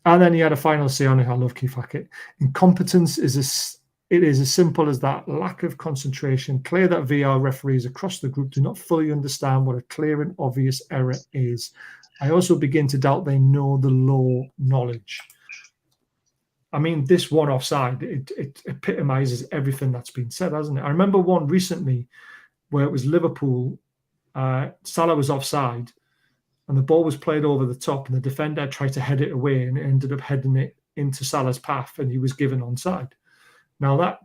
And then he had a final say on it. I love Keith Hackett. Incompetence is as simple as that. Lack of concentration. Clear that VAR referees across the group do not fully understand what a clear and obvious error is. I also begin to doubt they know the law knowledge. I mean, this one offside, it epitomizes everything that's been said, hasn't it? I remember one recently where it was Liverpool. Salah was offside and the ball was played over the top and the defender tried to head it away and it ended up heading it into Salah's path and he was given onside. Now, that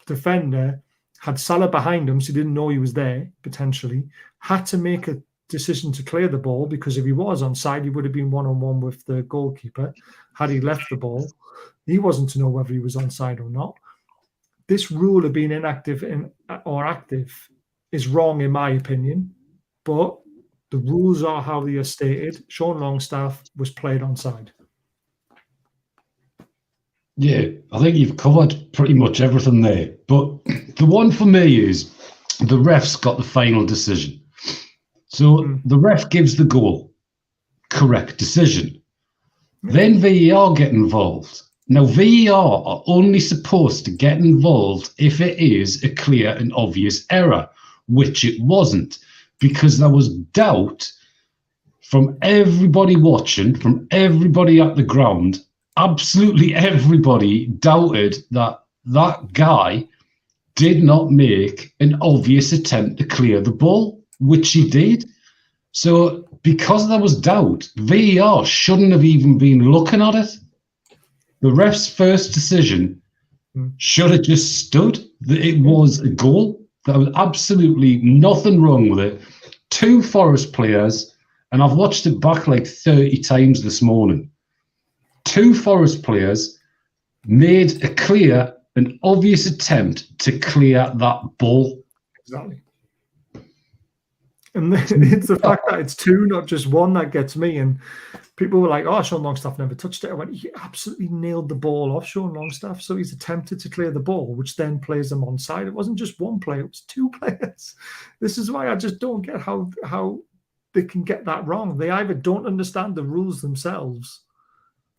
defender had Salah behind him, so he didn't know he was there, potentially, had to make a decision to clear the ball because if he was onside, he would have been one-on-one with the goalkeeper. Had he left the ball, he wasn't to know whether he was onside or not. This rule of being inactive or active is wrong in my opinion, but the rules are how they are stated. Sean Longstaff was played onside. Yeah, I think you've covered pretty much everything there. But the one for me is the ref's got the final decision. So the ref gives the goal. Correct decision. Then VAR get involved. Now, VAR are only supposed to get involved if it is a clear and obvious error, which it wasn't, because there was doubt from everybody watching, from everybody at the ground. Absolutely everybody doubted that that guy did not make an obvious attempt to clear the ball, which he did. So because there was doubt, VAR shouldn't have even been looking at it. The ref's first decision should have just stood. It was a goal. There was absolutely nothing wrong with it. 2 Forest players, and I've watched it back like 30 times this morning. 2 Forest players made a clear and obvious attempt to clear that ball. Exactly. And it's the fact that it's 2, not just 1, that gets me. And people were like, oh, Sean Longstaff never touched it. I went, he absolutely nailed the ball off Sean Longstaff. So he's attempted to clear the ball, which then plays them onside. It wasn't just 1 player, it was 2 players. This is why I just don't get how they can get that wrong. They either don't understand the rules themselves,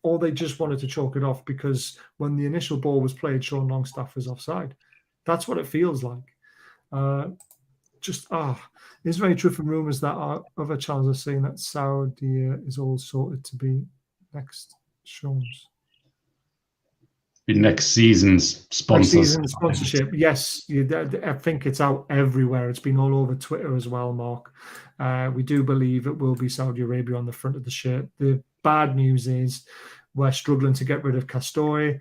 or they just wanted to chalk it off because when the initial ball was played, Sean Longstaff was offside. That's what it feels like. It's very true from rumours that our other channels are saying that Saudi is all sorted to be next shows. Next season's sponsors. Next season's sponsorship, yes. I think it's out everywhere. It's been all over Twitter as well, Mark. We do believe it will be Saudi Arabia on the front of the shirt. The bad news is we're struggling to get rid of Castore.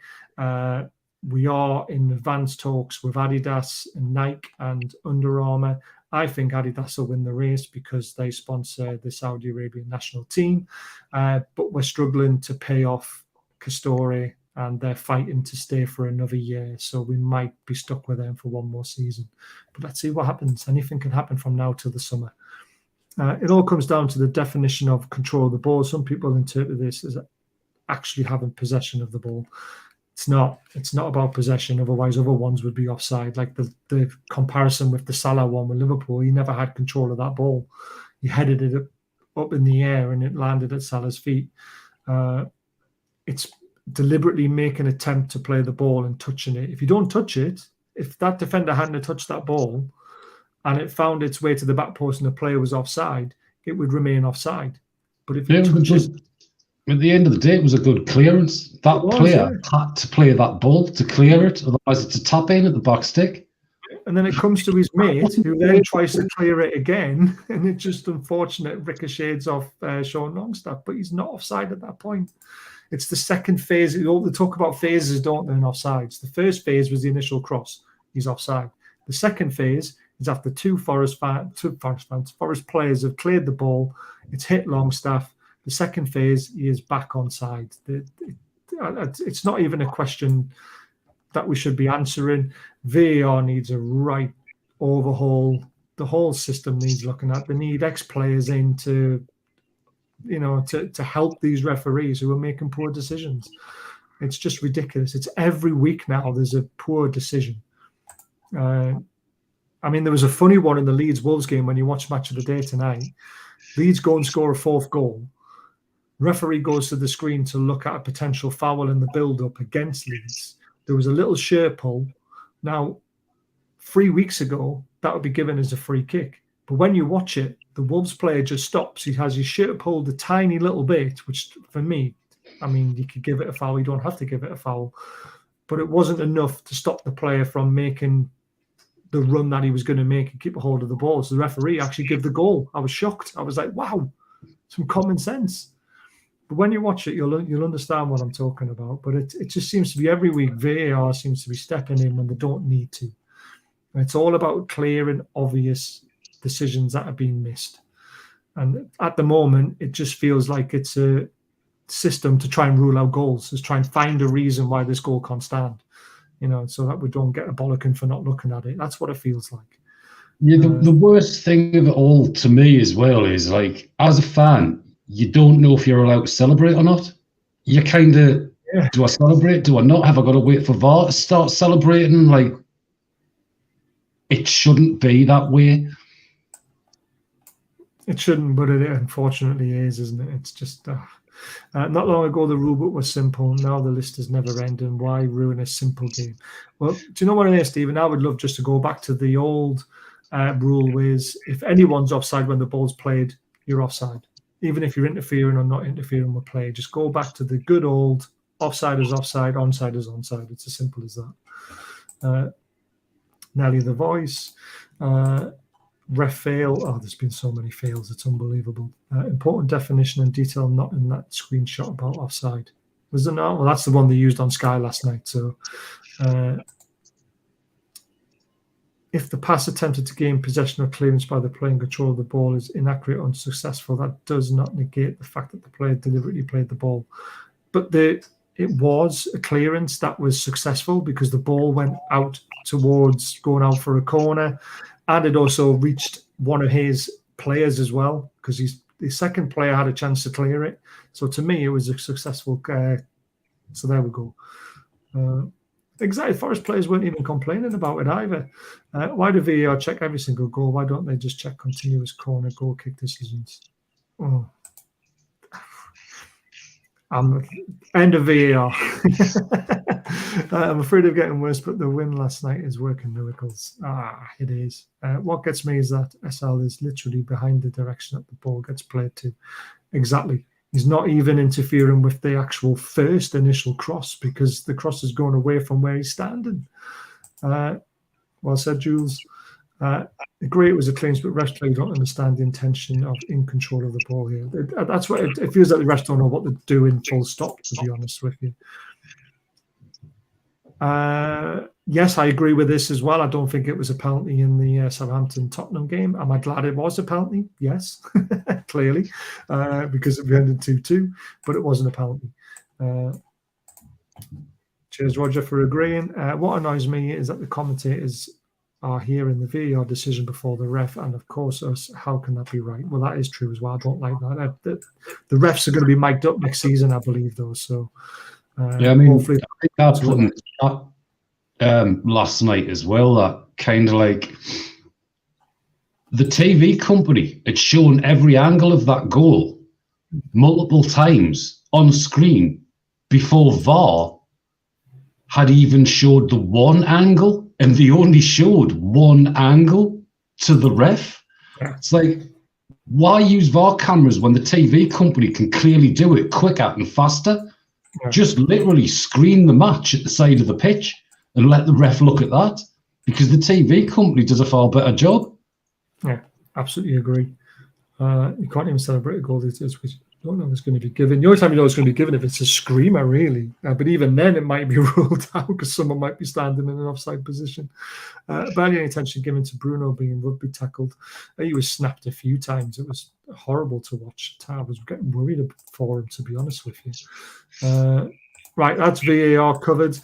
We are in advanced talks with Adidas and Nike and Under Armour. I think Adidas will win the race because they sponsor the Saudi Arabian national team. But we're struggling to pay off Castore, and they're fighting to stay for another year. So we might be stuck with them for 1 more season. But let's see what happens. Anything can happen from now till the summer. It all comes down to the definition of control of the ball. Some people interpret this as actually having possession of the ball. It's not about possession. Otherwise, other ones would be offside. Like the comparison with the Salah one with Liverpool, he never had control of that ball. He headed it up in the air and it landed at Salah's feet. It's deliberately making an attempt to play the ball and touching it. If you don't touch it, if that defender hadn't touched that ball and it found its way to the back post and the player was offside, it would remain offside. But if you touch it... At the end of the day, it was a good clearance. That player had to play that ball to clear it. Otherwise, it's a tap in at the back stick. And then it comes to his mate, who then tries to clear it again. And it's just unfortunate ricochets off Sean Longstaff. But he's not offside at that point. It's the second phase. They talk about phases, don't they, in offsides. The first phase was the initial cross. He's offside. The second phase is after 2 Forest players have cleared the ball. It's hit Longstaff. The second phase, he is back on side. It's not even a question that we should be answering. VAR needs a right overhaul. The whole system needs looking at. They need ex-players in to help these referees who are making poor decisions. It's just ridiculous. It's every week now there's a poor decision. There was a funny one in the Leeds-Wolves game when you watch Match of the Day tonight. Leeds go and score a 4th goal. Referee goes to the screen to look at a potential foul in the build-up against Leeds. There was a little shirt pull. Now, 3 weeks ago, that would be given as a free kick. But when you watch it, the Wolves player just stops. He has his shirt pulled a tiny little bit, which for me, you could give it a foul. You don't have to give it a foul. But it wasn't enough to stop the player from making the run that he was going to make and keep a hold of the ball. So the referee actually gave the goal. I was shocked. I was like, wow, some common sense. But when you watch it, you'll understand what I'm talking about. But it just seems to be every week VAR seems to be stepping in when they don't need to. And it's all about clear and obvious decisions that are being missed. And at the moment, it just feels like it's a system to try and rule out goals, to try and find a reason why this goal can't stand, so that we don't get a bollocking for not looking at it. That's what it feels like. Yeah, the worst thing of it all to me as well is, like, as a fan, you don't know if you're allowed to celebrate or not. You kind of, do I celebrate? Do I not? Have I got to wait for VAR to start celebrating? Like, it shouldn't be that way. It shouldn't, but it unfortunately is, isn't it? It's just not long ago the rulebook was simple. Now the list is never ending. Why ruin a simple game? Well, do you know what it is, Stephen? I would love just to go back to the old rule, was if anyone's offside when the ball's played, you're offside. Even if you're interfering or not interfering with play, just go back to the good old offside is offside, onside is onside. It's as simple as that. Nelly the Voice. Ref fail. Oh, there's been so many fails. It's unbelievable. Important definition and detail not in that screenshot about offside. Was there not? Well, that's the one they used on Sky last night. So if the pass attempted to gain possession or clearance by the player in control of the ball is inaccurate or unsuccessful, that does not negate the fact that the player deliberately played the ball. But it was a clearance that was successful because the ball went out towards going out for a corner, and it also reached one of his players as well because the second player had a chance to clear it. So to me, it was a successful. So there we go. Exactly. Forest players weren't even complaining about it either. Why do VAR check every single goal? Why don't they just check continuous corner, goal kick decisions? Oh. End of VAR. I'm afraid of getting worse, but the win last night is working miracles. It is. What gets me is that SL is literally behind the direction that the ball gets played to. Exactly. He's not even interfering with the actual first initial cross because the cross is going away from where he's standing. Well said, Jules. Agree it was a clean, but refs clearly don't understand the intention of in control of the ball here. That's what it feels like. The refs don't know what they're doing. Full stop. To be honest with you. Yes, I agree with this as well. I don't think it was a penalty in the Southampton-Tottenham game. Am I glad it was a penalty? Yes, clearly, because it ended 2-2, but it wasn't a penalty. Cheers, Roger, for agreeing. What annoys me is that the commentators are hearing the VAR decision before the ref, and of course us. How can that be right? Well, that is true as well. I don't like that. The refs are going to be mic'd up next season, I believe, though. So yeah, I mean, hopefully I think I put in the chat last night as well. That kind of like the TV company had shown every angle of that goal multiple times on screen before VAR had even showed the one angle, and they only showed one angle to the ref. It's like, why use VAR cameras when the TV company can clearly do it quicker and faster? Yeah. Just literally screen the match at the side of the pitch and let the ref look at that, because the TV company does a far better job. Yeah, absolutely agree. You can't even celebrate a goal these days because you don't know it's going to be given. The only time you know it's going to be given if it's a screamer, really. But even then, it might be ruled out because someone might be standing in an offside position. Barely any attention given to Bruno being rugby tackled. He was snapped a few times. It was horrible to watch. I was getting worried for him, to be honest with you. Right, that's VAR covered.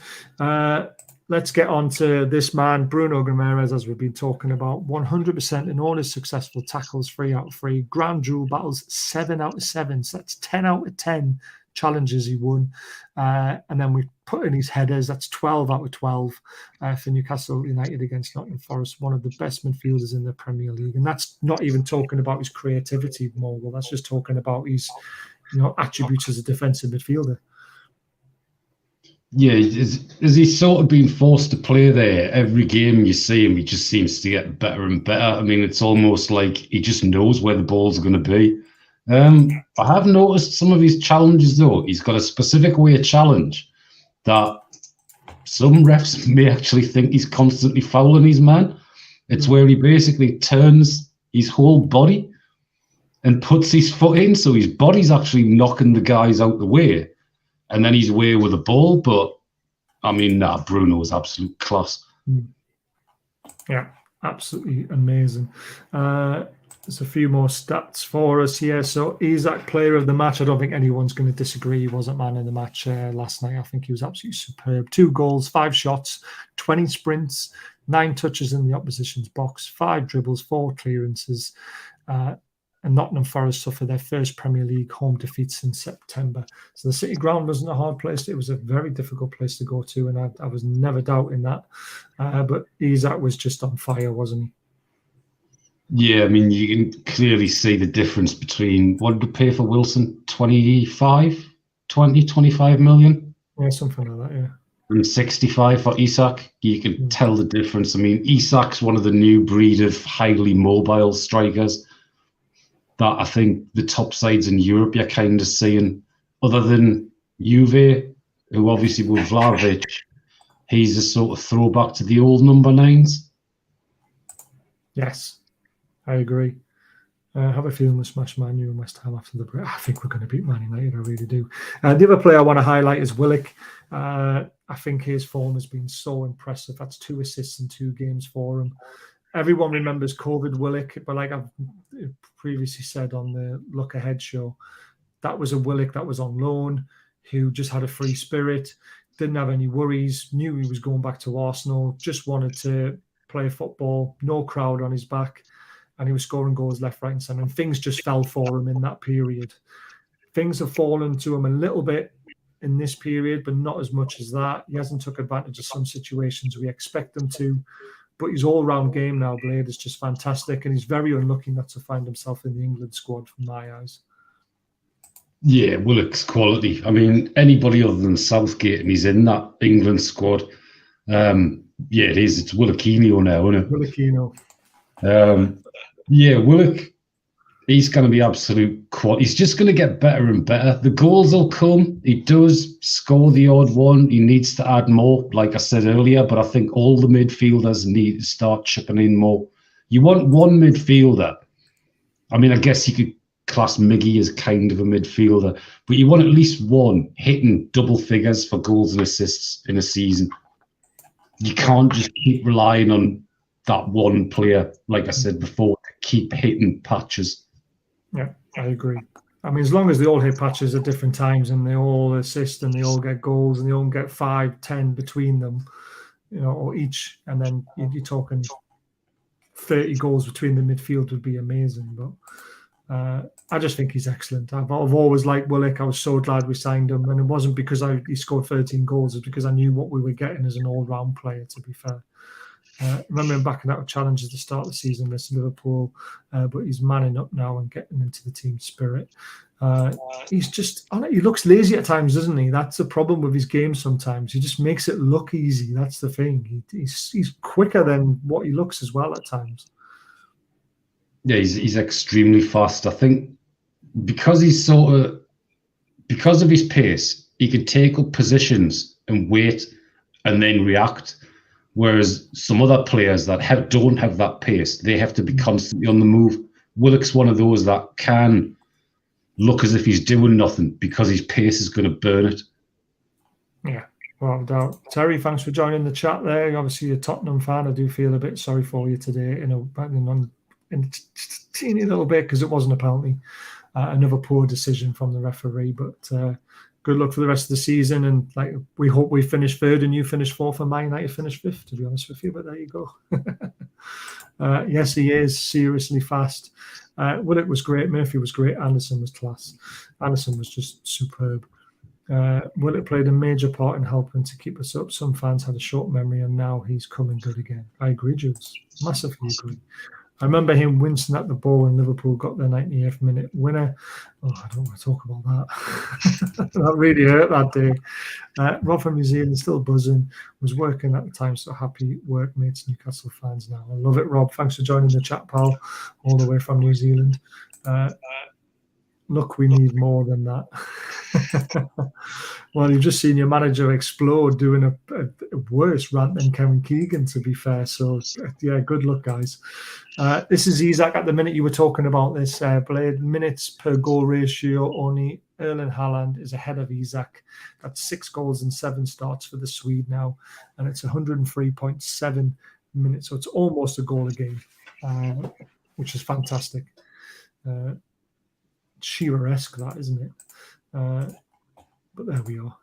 Let's get on to this man, Bruno Guimaraes, as we've been talking about. 100% in all his successful tackles, 3 out of 3. Ground duel battles, 7 out of 7. So that's 10 out of 10 challenges he won. And then we put in his headers. That's 12 out of 12 for Newcastle United against Nottingham Forest. One of the best midfielders in the Premier League. And that's not even talking about his creativity, Morgan. That's just talking about his attributes as a defensive midfielder. Yeah, as he's sort of been forced to play there, every game you see him, he just seems to get better and better. I mean, it's almost like he just knows where the ball's going to be. I have noticed some of his challenges, though. He's got a specific way of challenge that some refs may actually think he's constantly fouling his man. It's where he basically turns his whole body and puts his foot in, so his body's actually knocking the guys out the way. And then he's away with the ball. But, I mean, Bruno was absolute class. Yeah, absolutely amazing. There's a few more stats for us here. So, ISAK, player of the match. I don't think anyone's going to disagree. He wasn't man of the match last night. I think he was absolutely superb. 2 goals, 5 shots, 20 sprints, 9 touches in the opposition's box, 5 dribbles, 4 clearances. And Nottingham Forest suffered their first Premier League home defeat since September. So the City Ground wasn't a hard place. It was a very difficult place to go to, and I was never doubting that. But ISAK was just on fire, wasn't he? Yeah, I mean, you can clearly see the difference between, what did we pay for Wilson? 25 million? Yeah, something like that, yeah. And 65 for ISAK. You can tell the difference. I mean, ISAK's one of the new breed of highly mobile strikers that I think the top sides in Europe you're kind of seeing, other than Juve, who obviously with Vlahovic, he's a sort of throwback to the old number 9s. Yes, I agree. I have a feeling we'll smash Man U and West Ham after the break. I think we're going to beat Man United. I really do. The other player I want to highlight is Willock. I think his form has been so impressive. That's 2 assists in 2 games for him. Everyone remembers COVID Willock, but like I've previously said on the Look Ahead show, that was a Willock that was on loan, who just had a free spirit, didn't have any worries, knew he was going back to Arsenal, just wanted to play football, no crowd on his back. And he was scoring goals left, right, and centre. And things just fell for him in that period. Things have fallen to him a little bit in this period, but not as much as that. He hasn't took advantage of some situations we expect him to. But his all-round game now, Blade, is just fantastic. And he's very unlucky not to find himself in the England squad, from my eyes. Yeah, Willock's quality. I mean, anybody other than Southgate, and he's in that England squad. Yeah, it is. It's Willockinho now, isn't it? Willockinho. Yeah, Willock, he's going to be absolute quality. He's just going to get better and better. The goals will come. He does score the odd one. He needs to add more, like I said earlier, but I think all the midfielders need to start chipping in more. You want one midfielder. I mean, I guess you could class Miggy as kind of a midfielder, but you want at least one hitting double figures for goals and assists in a season. You can't just keep relying on that one player, like I said before, to keep hitting patches. Yeah, I agree. I mean, as long as they all hit patches at different times and they all assist and they all get goals and they all get 5, 10 between them, or each, and then you're talking 30 goals between the midfield would be amazing. But I just think he's excellent. I've always liked Willock. I was so glad we signed him, and it wasn't because he scored 13 goals. It's because I knew what we were getting as an all-round player, to be fair. Remember him backing out of challenges at the start of the season against Liverpool, but he's manning up now and getting into the team spirit. He's just, he looks lazy at times, doesn't he? That's the problem with his game sometimes. He just makes it look easy. That's the thing. He's quicker than what he looks as well at times. Yeah, he's extremely fast. I think because of his pace, he can take up positions and wait and then react. Whereas some other players that don't have that pace, they have to be constantly on the move. Willock's one of those that can look as if he's doing nothing because his pace is going to burn it. Yeah, without doubt. Terry, thanks for joining the chat there. Obviously, you're a Tottenham fan. I do feel a bit sorry for you today, in a teeny little bit, because it wasn't a penalty. Another poor decision from the referee, but good luck for the rest of the season, and we hope we finish 3rd and you finish 4th and Man United finish 5th, to be honest with you, but there you go. Yes, he is seriously fast. Willock was great, Murphy was great, Anderson was class. Anderson was just superb. Willock played a major part in helping to keep us up. Some fans had a short memory, and now he's coming good again. I agree, Jules. Massively agree. I remember him wincing at the ball when Liverpool got their 90th minute winner. Oh, I don't want to talk about that. That really hurt that day. Rob from New Zealand, still buzzing, was working at the time, so happy workmates, Newcastle fans now. I love it, Rob. Thanks for joining the chat, pal, all the way from New Zealand. Look, we need more than that. Well, you've just seen your manager explode doing a worse rant than Kevin Keegan, to be fair. So, yeah, good luck, guys. This is ISAK at the minute you were talking about this, Blade. Minutes per goal ratio, only Erling Haaland is ahead of ISAK. That's 6 goals and 7 starts for the Swede now, and it's 103.7 minutes. So it's almost a goal a game, which is fantastic. Shearer-esque, that, isn't it? But there we are.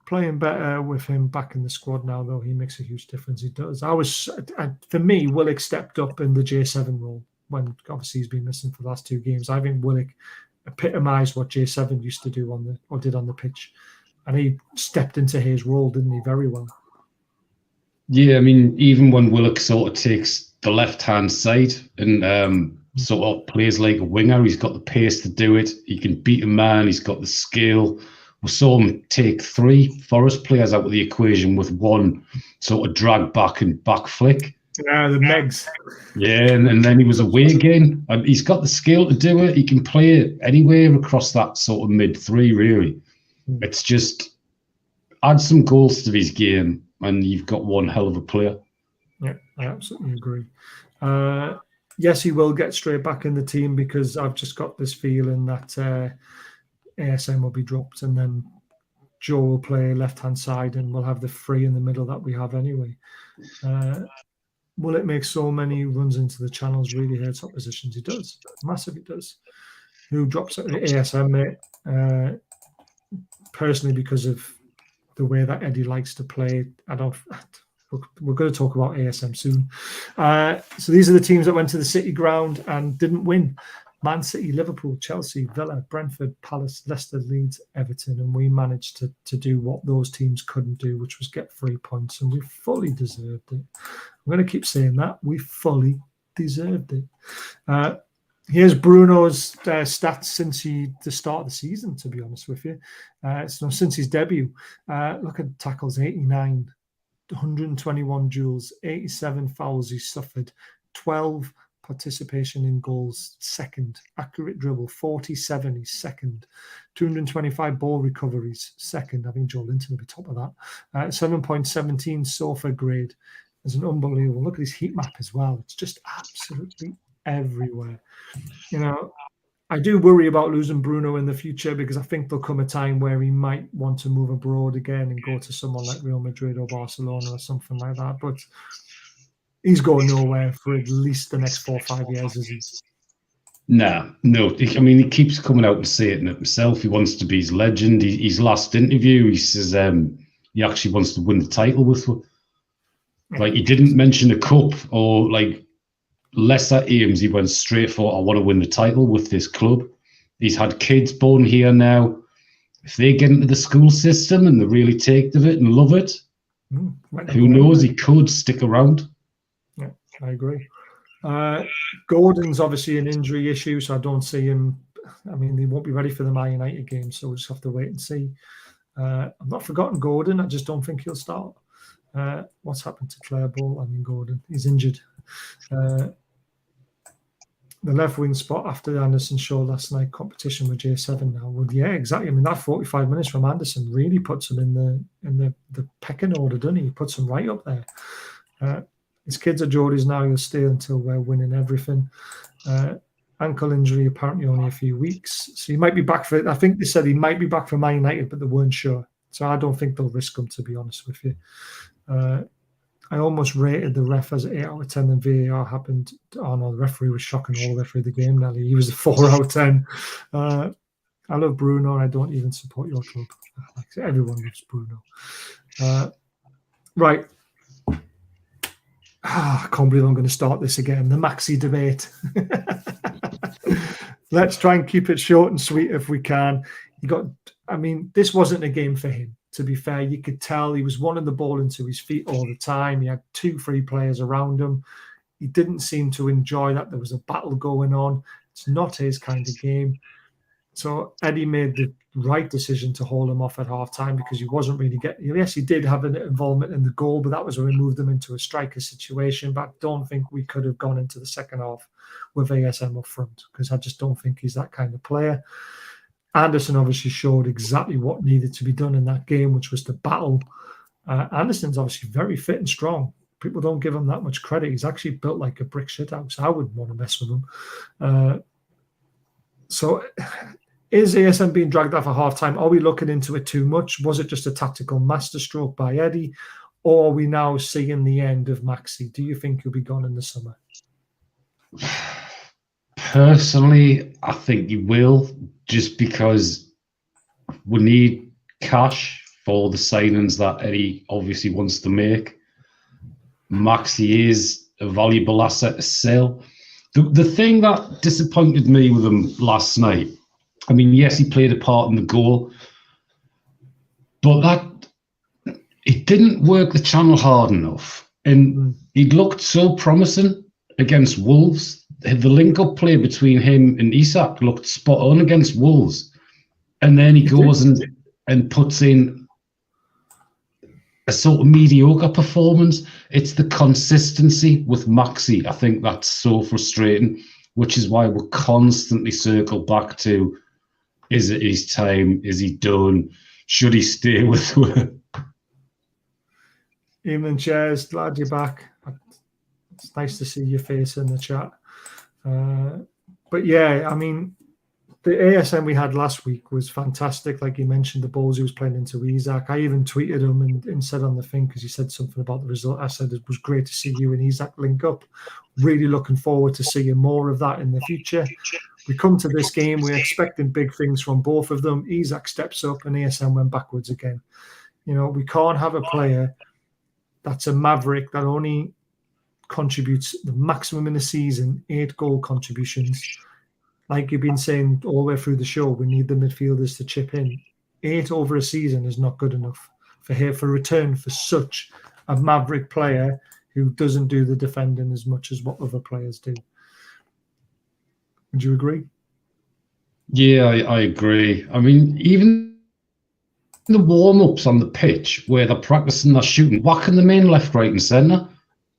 Playing better with him back in the squad now, though. He makes a huge difference. He does. For me, Willock stepped up in the J7 role when obviously he's been missing for the last 2 games. I think Willock epitomised what J7 used to do did on the pitch, and he stepped into his role, didn't he? Very well. Yeah, I mean, even when Willock sort of takes the left-hand side and sort of plays like a winger, he's got the pace to do it. He can beat a man. He's got the skill. We saw him take 3 Forest players out of the equation with 1 sort of drag back and back flick. Yeah, the Megs. Yeah, and then he was away again. And he's got the skill to do it. He can play it anywhere across that sort of mid-3, really. It's just add some goals to his game and you've got one hell of a player. Yeah, I absolutely agree. yes, he will get straight back in the team because I've just got this feeling that ASM will be dropped and then Joe will play left-hand side and we'll have the three in the middle that we have anyway. Will it make so many runs into the channels really hurts oppositions? It does. Massively does. Who drops at ASM, mate? Personally, because of the way that Eddie likes to play, we're going to talk about ASM soon. So these are the teams that went to the City Ground and didn't win. Man City, Liverpool, Chelsea, Villa, Brentford, Palace, Leicester, Leeds, Everton, and we managed to do what those teams couldn't do, which was get 3 points, and we fully deserved it. I'm going to keep saying that. We fully deserved it. Here's Bruno's stats since the start of the season, to be honest with you. So since his debut, look at tackles, 89, 121 duels, 87 fouls he suffered, 12 participation in goals, second. Accurate dribble, 47, he's second. 225 ball recoveries, second. I think Joe Linton will be top of that. 7.17 SOFA grade. It's an unbelievable. Look at his heat map as well. It's just absolutely everywhere. You know, I do worry about losing Bruno in the future because I think there'll come a time where he might want to move abroad again and go to someone like Real Madrid or Barcelona or something like that. But he's going nowhere for at least the next 4 or 5 years, is he? No. I mean, he keeps coming out and saying it himself. He wants to be his legend. His last interview, he says he actually wants to win the title with. Like, he didn't mention a cup or like lesser aims. He went straight for, I want to win the title with this club. He's had kids born here now. If they get into the school system and they really take to it and love it, who knows? He could stick around. Yeah, I agree. Gordon's obviously an injury issue, so I don't see him. I mean, he won't be ready for the Man United game, so we'll just have to wait and see. I've not forgotten Gordon. I just don't think he'll start. What's happened to Claire Ball? I mean, Gordon, he's injured. The left wing spot after the Anderson show last night, competition with J7 now. Well, yeah, exactly. I mean, that 45 minutes from Anderson really puts him in the pecking order, doesn't he? He puts him right up there. His kids are Geordies now. He'll stay until we're winning everything. Ankle injury, apparently only a few weeks. So he might be back for it. I think they said he might be back for Man United, but they weren't sure. So I don't think they'll risk him, to be honest with you. I almost rated the ref as an 8 out of 10 and VAR happened. Oh no, the referee was shocking all the way through the game, Nelly. He was a 4 out of 10. I love Bruno and I don't even support your club. Everyone loves Bruno. Right. I can't believe I'm going to start this again. The Maxi debate. Let's try and keep it short and sweet if we can. This wasn't a game for him. To be fair, you could tell he was wanting the ball into his feet all the time. He had 2 free players around him. He didn't seem to enjoy that there was a battle going on. It's not his kind of game. So Eddie made the right decision to hold him off at half-time because he wasn't really getting... Yes, he did have an involvement in the goal, but that was when we moved him into a striker situation. But I don't think we could have gone into the second half with ASM up front because I just don't think he's that kind of player. Anderson obviously showed exactly what needed to be done in that game, which was to battle. Anderson's obviously very fit and strong. People don't give him that much credit. He's actually built like a brick shithouse. I wouldn't want to mess with him. So is ASM being dragged off at half-time? Are we looking into it too much? Was it just a tactical masterstroke by Eddie? Or are we now seeing the end of Maxi? Do you think he'll be gone in the summer? Personally, I think he will, just because we need cash for the signings that Eddie obviously wants to make. Maxi is a valuable asset to sell. The thing that disappointed me with him last night, I mean, yes, he played a part in the goal, but it didn't work the channel hard enough. And he looked so promising against Wolves. The link-up play between him and ISAK looked spot on against Wolves. And then he goes and puts in a sort of mediocre performance. It's the consistency with Maxi. I think that's so frustrating, which is why we're constantly circle back to, is it his time? Is he done? Should he stay with her? Evening, Chairs. Glad you're back. It's nice to see your face in the chat. But yeah, I mean, the ASM we had last week was fantastic. Like you mentioned, the balls he was playing into ISAK. I even tweeted him and said on the thing, because he said something about the result. I said it was great to see you and ISAK link up. Really looking forward to seeing more of that in the future. We come to this game, we're expecting big things from both of them. ISAK steps up and ASM went backwards again. You know, we can't have a player that's a maverick that only contributes the maximum in the season, 8 goal contributions. Like you've been saying all the way through the show, we need the midfielders to chip in. 8 over a season is not good enough for return for such a maverick player who doesn't do the defending as much as what other players do. Would you agree? Yeah, I agree. I mean, even the warm-ups on the pitch where they're practicing their shooting, whacking them in left, right and centre.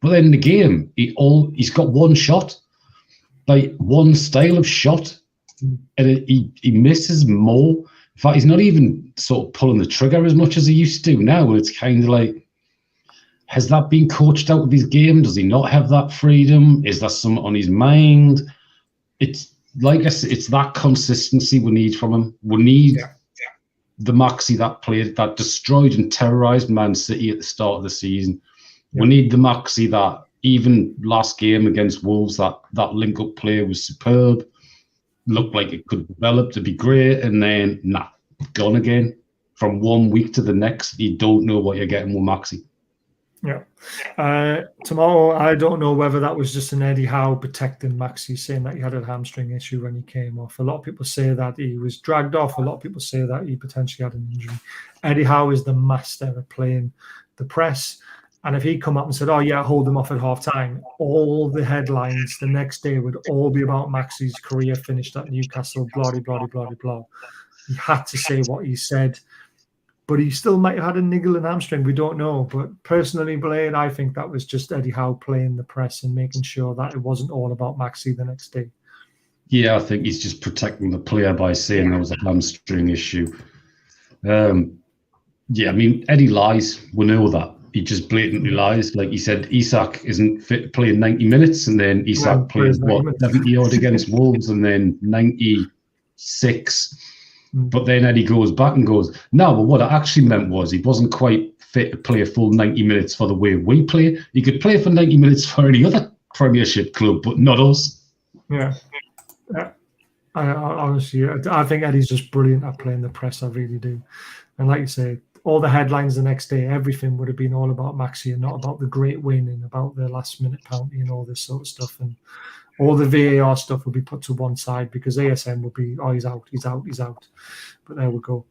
But then in the game, he's got one shot, like one style of shot, and he misses more. In fact, he's not even sort of pulling the trigger as much as he used to now. It's kind of like, has that been coached out of his game? Does he not have that freedom? Is there something on his mind? It's like I said, it's that consistency we need from him. We need the Maxi that destroyed and terrorised Man City at the start of the season. We need the Maxi that even last game against Wolves, that link-up play was superb. Looked like it could develop to be great, and then gone again. From 1 week to the next, you don't know what you're getting with Maxi. Yeah. Tomorrow, I don't know whether that was just an Eddie Howe protecting Maxi, saying that he had a hamstring issue when he came off. A lot of people say that he was dragged off. A lot of people say that he potentially had an injury. Eddie Howe is the master of playing the press. And if he come up and said, oh, yeah, hold them off at half-time, all the headlines the next day would all be about Maxi's career finished at Newcastle, blah, blah, blah, blah, blah. He had to say what he said. But he still might have had a niggle and hamstring. We don't know. But personally, Blaine, I think that was just Eddie Howe playing the press and making sure that it wasn't all about Maxi the next day. Yeah, I think he's just protecting the player by saying there was a hamstring issue. I mean, Eddie lies. We know that. He just blatantly lies. Like he said, ISAK isn't fit to play 90 minutes, and then ISAK played, 70 odd against Wolves, and then 96. But then Eddie goes back and goes, no, but what it actually meant was he wasn't quite fit to play a full 90 minutes for the way we play. He could play for 90 minutes for any other Premiership club, but not us. Yeah. I honestly, I think Eddie's just brilliant at playing the press. I really do. And like you say, all the headlines the next day, everything would have been all about Maxi and not about the great win and about the last-minute penalty and all this sort of stuff. And all the VAR stuff will be put to one side because ASM will be, oh, he's out. But there we go.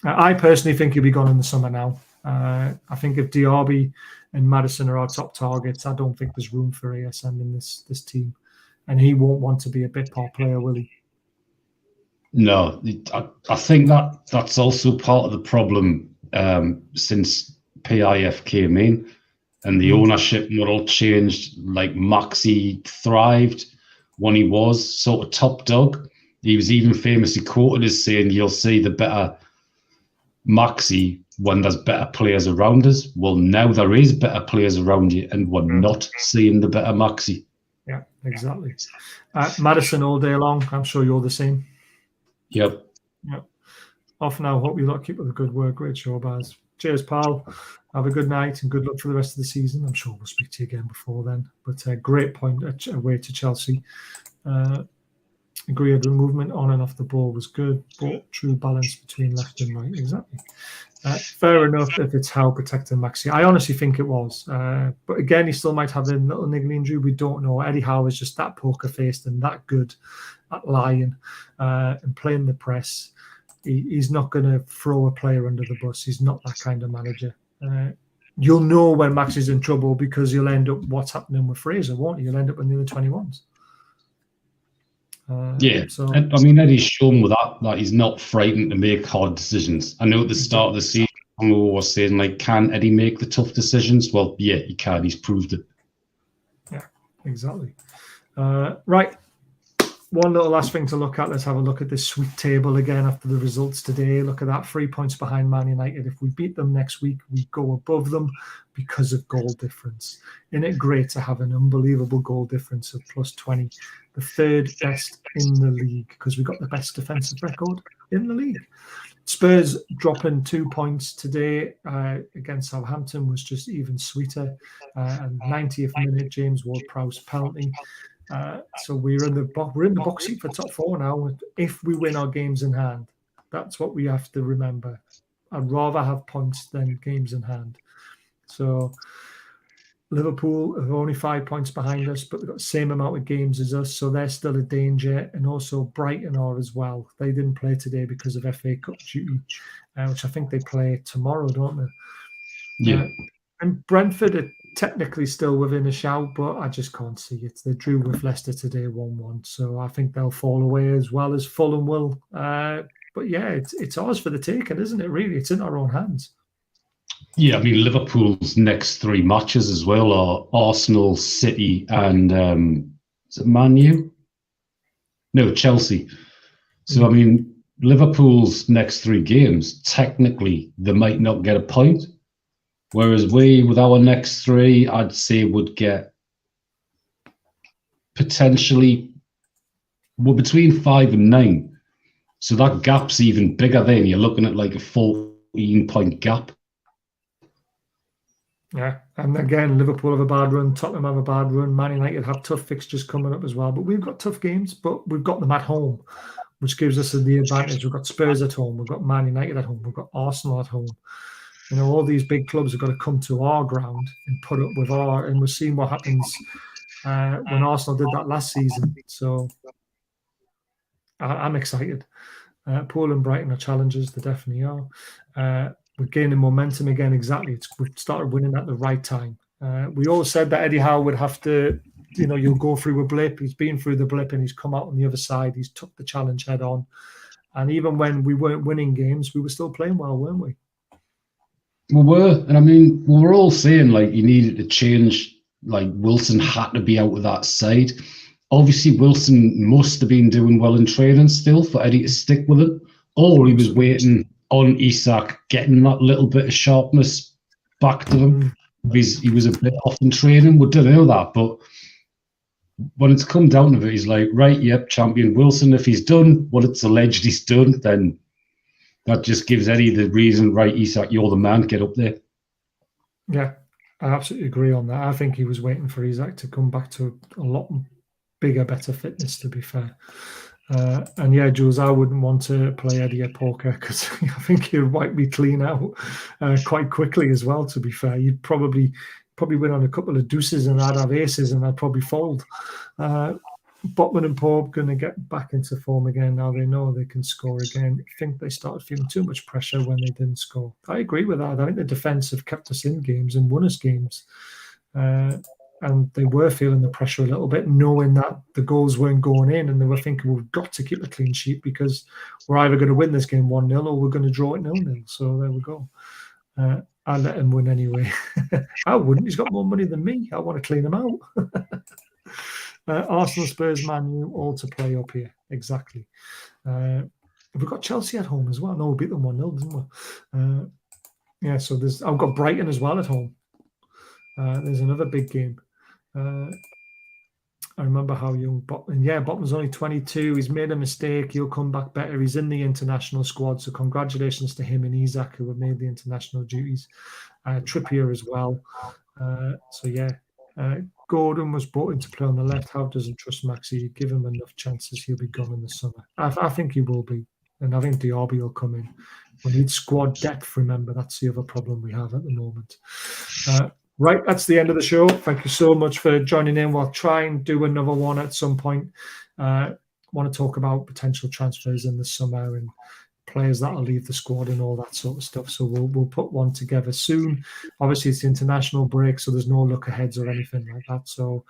I personally think he'll be gone in the summer now. I think if Diaby and Maddison are our top targets, I don't think there's room for ASM in this team. And he won't want to be a bit part player, will he? No, I think that's also part of the problem since PIF came in and the ownership model changed. Like Maxi thrived when he was sort of top dog. He was even famously quoted as saying, you'll see the better Maxi when there's better players around us. Well, now there is better players around you and we're not seeing the better Maxi. Yeah, exactly. Maddison all day long. I'm sure you're the same. Yep. Off now. Hope you lot keep up the good work. Great show, Baz. Cheers, pal. Have a good night and good luck for the rest of the season. I'm sure we'll speak to you again before then. But a great point away to Chelsea. Agree the movement on and off the ball was good. Brought true balance between left and right. Exactly. Fair enough if it's how protecting Maxi. I honestly think it was. But again, he still might have a little niggly injury. We don't know. Eddie Howe is just that poker-faced and that good at lying and playing the press. He's not going to throw a player under the bus. He's not that kind of manager. You'll know when Max is in trouble because you'll end up what's happening with Fraser, won't you? You'll end up in the other 21s. So I mean, Eddie's shown with that he's not frightened to make hard decisions. I know at the start of the season, we were saying, like, can Eddie make the tough decisions? Well, yeah, he can. He's proved it. Yeah, exactly. Right. one little last thing to look at. Let's have a look at this sweet table again after the results today. Look at that, 3 points behind Man United. If we beat them next week, we go above them because of goal difference. Isn't it great to have an unbelievable goal difference of plus 20? The third best in the league because we got the best defensive record in the league. Spurs dropping 2 points today against Southampton was just even sweeter. And 90th minute, James Ward-Prowse penalty. So we're in the box seat for top 4 now. If we win our games in hand, that's what we have to remember. I'd rather have points than games in hand. So Liverpool are only 5 points behind us, but they've got the same amount of games as us, so they're still a danger. And also Brighton are as well. They didn't play today because of FA Cup duty, which I think they play tomorrow, don't they? Yeah. And Brentford are technically still within a shout, but I just can't see it. They drew with Leicester today 1-1, so I think they'll fall away as well as Fulham will. But yeah, it's ours for the taking, isn't it, really? It's in our own hands. Yeah, I mean, Liverpool's next 3 matches as well are Arsenal, City, and is it Man U? No, Chelsea. So, I mean, Liverpool's next 3 games, technically, they might not get a point. Whereas we, with our next 3, I'd say would get potentially, well, between 5 and 9. So that gap's even bigger then. You're looking at like a 14-point gap. Yeah, and again, Liverpool have a bad run, Tottenham have a bad run, Man United have tough fixtures coming up as well, but we've got tough games, but we've got them at home, which gives us the advantage. We've got Spurs at home, we've got Man United at home, we've got Arsenal at home. You know, all these big clubs have got to come to our ground and put up with our, and we've seen what happens when Arsenal did that last season. So I'm excited. Paul and Brighton are challengers, they definitely are. We're gaining momentum again. Exactly. We've started winning at the right time. We always said that Eddie Howe would have to, you know, you'll go through a blip. He's been through the blip and he's come out on the other side. He's took the challenge head on. And even when we weren't winning games, we were still playing well, weren't we? We were. And I mean, we were all saying like you needed to change, like Wilson had to be out of that side. Obviously, Wilson must have been doing well in training still for Eddie to stick with it. Or he was waiting on ISAK, getting that little bit of sharpness back to him. He was a bit off in training. We don't know that, but when it's come down to it, he's like, right, yep, champion Wilson. If he's done what it's alleged he's done, then that just gives Eddie the reason, right, ISAK, you're the man, get up there. Yeah, I absolutely agree on that. I think he was waiting for ISAK to come back to a lot bigger, better fitness, to be fair. And yeah, Jules, I wouldn't want to play Eddie at poker because I think he'd wipe me clean out quite quickly as well, to be fair. You'd probably win on a couple of deuces and I'd have aces and I'd probably fold. Botman and Pope going to get back into form again. Now they know they can score again. I think they started feeling too much pressure when they didn't score. I agree with that. I think the defence have kept us in games and won us games. And they were feeling the pressure a little bit, knowing that the goals weren't going in, and they were thinking, we've got to keep a clean sheet because we're either going to win this game 1-0 or we're going to draw it 0-0. So there we go. I let him win anyway. I wouldn't. He's got more money than me. I want to clean him out. Arsenal, Spurs, Man U, all to play up here. Exactly. We've got Chelsea at home as well. No, we beat them 1-0, didn't we? Yeah, so I've got Brighton as well at home. There's another big game. I remember how young Botman. Yeah, Botman's only 22. He's made a mistake. He'll come back better. He's in the international squad. So congratulations to him and ISAK, who have made the international duties. Trippier as well. So yeah, Gordon was brought in to play on the left. Howe doesn't trust Maxi. Give him enough chances, he'll be gone in the summer. I think he will be. And I think Diaby will come in. We need squad depth, remember. That's the other problem we have at the moment. Right, that's the end of the show. Thank you so much for joining in. We'll try and do another one at some point. Want to talk about potential transfers in the summer and players that will leave the squad and all that sort of stuff. So we'll put one together soon. Obviously, it's the international break, so there's no look aheads or anything like that. So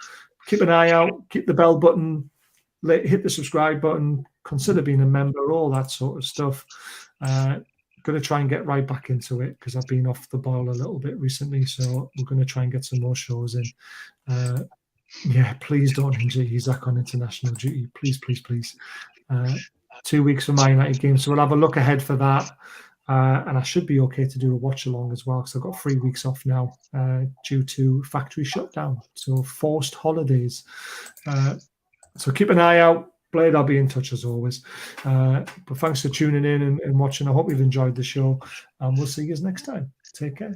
keep an eye out, keep the bell button, hit the subscribe button, consider being a member, all that sort of stuff. Going to try and get right back into it because I've been off the boil a little bit recently. So we're going to try and get some more shows in. Yeah, please don't injure ISAK on international duty. Please, please, please. 2 weeks for my United game, so we'll have a look ahead for that. And I should be okay to do a watch along as well, because I've got 3 weeks off now due to factory shutdown, so forced holidays. So keep an eye out. Blade, I'll be in touch as always. But thanks for tuning in and watching. I hope you've enjoyed the show, and we'll see you next time. Take care.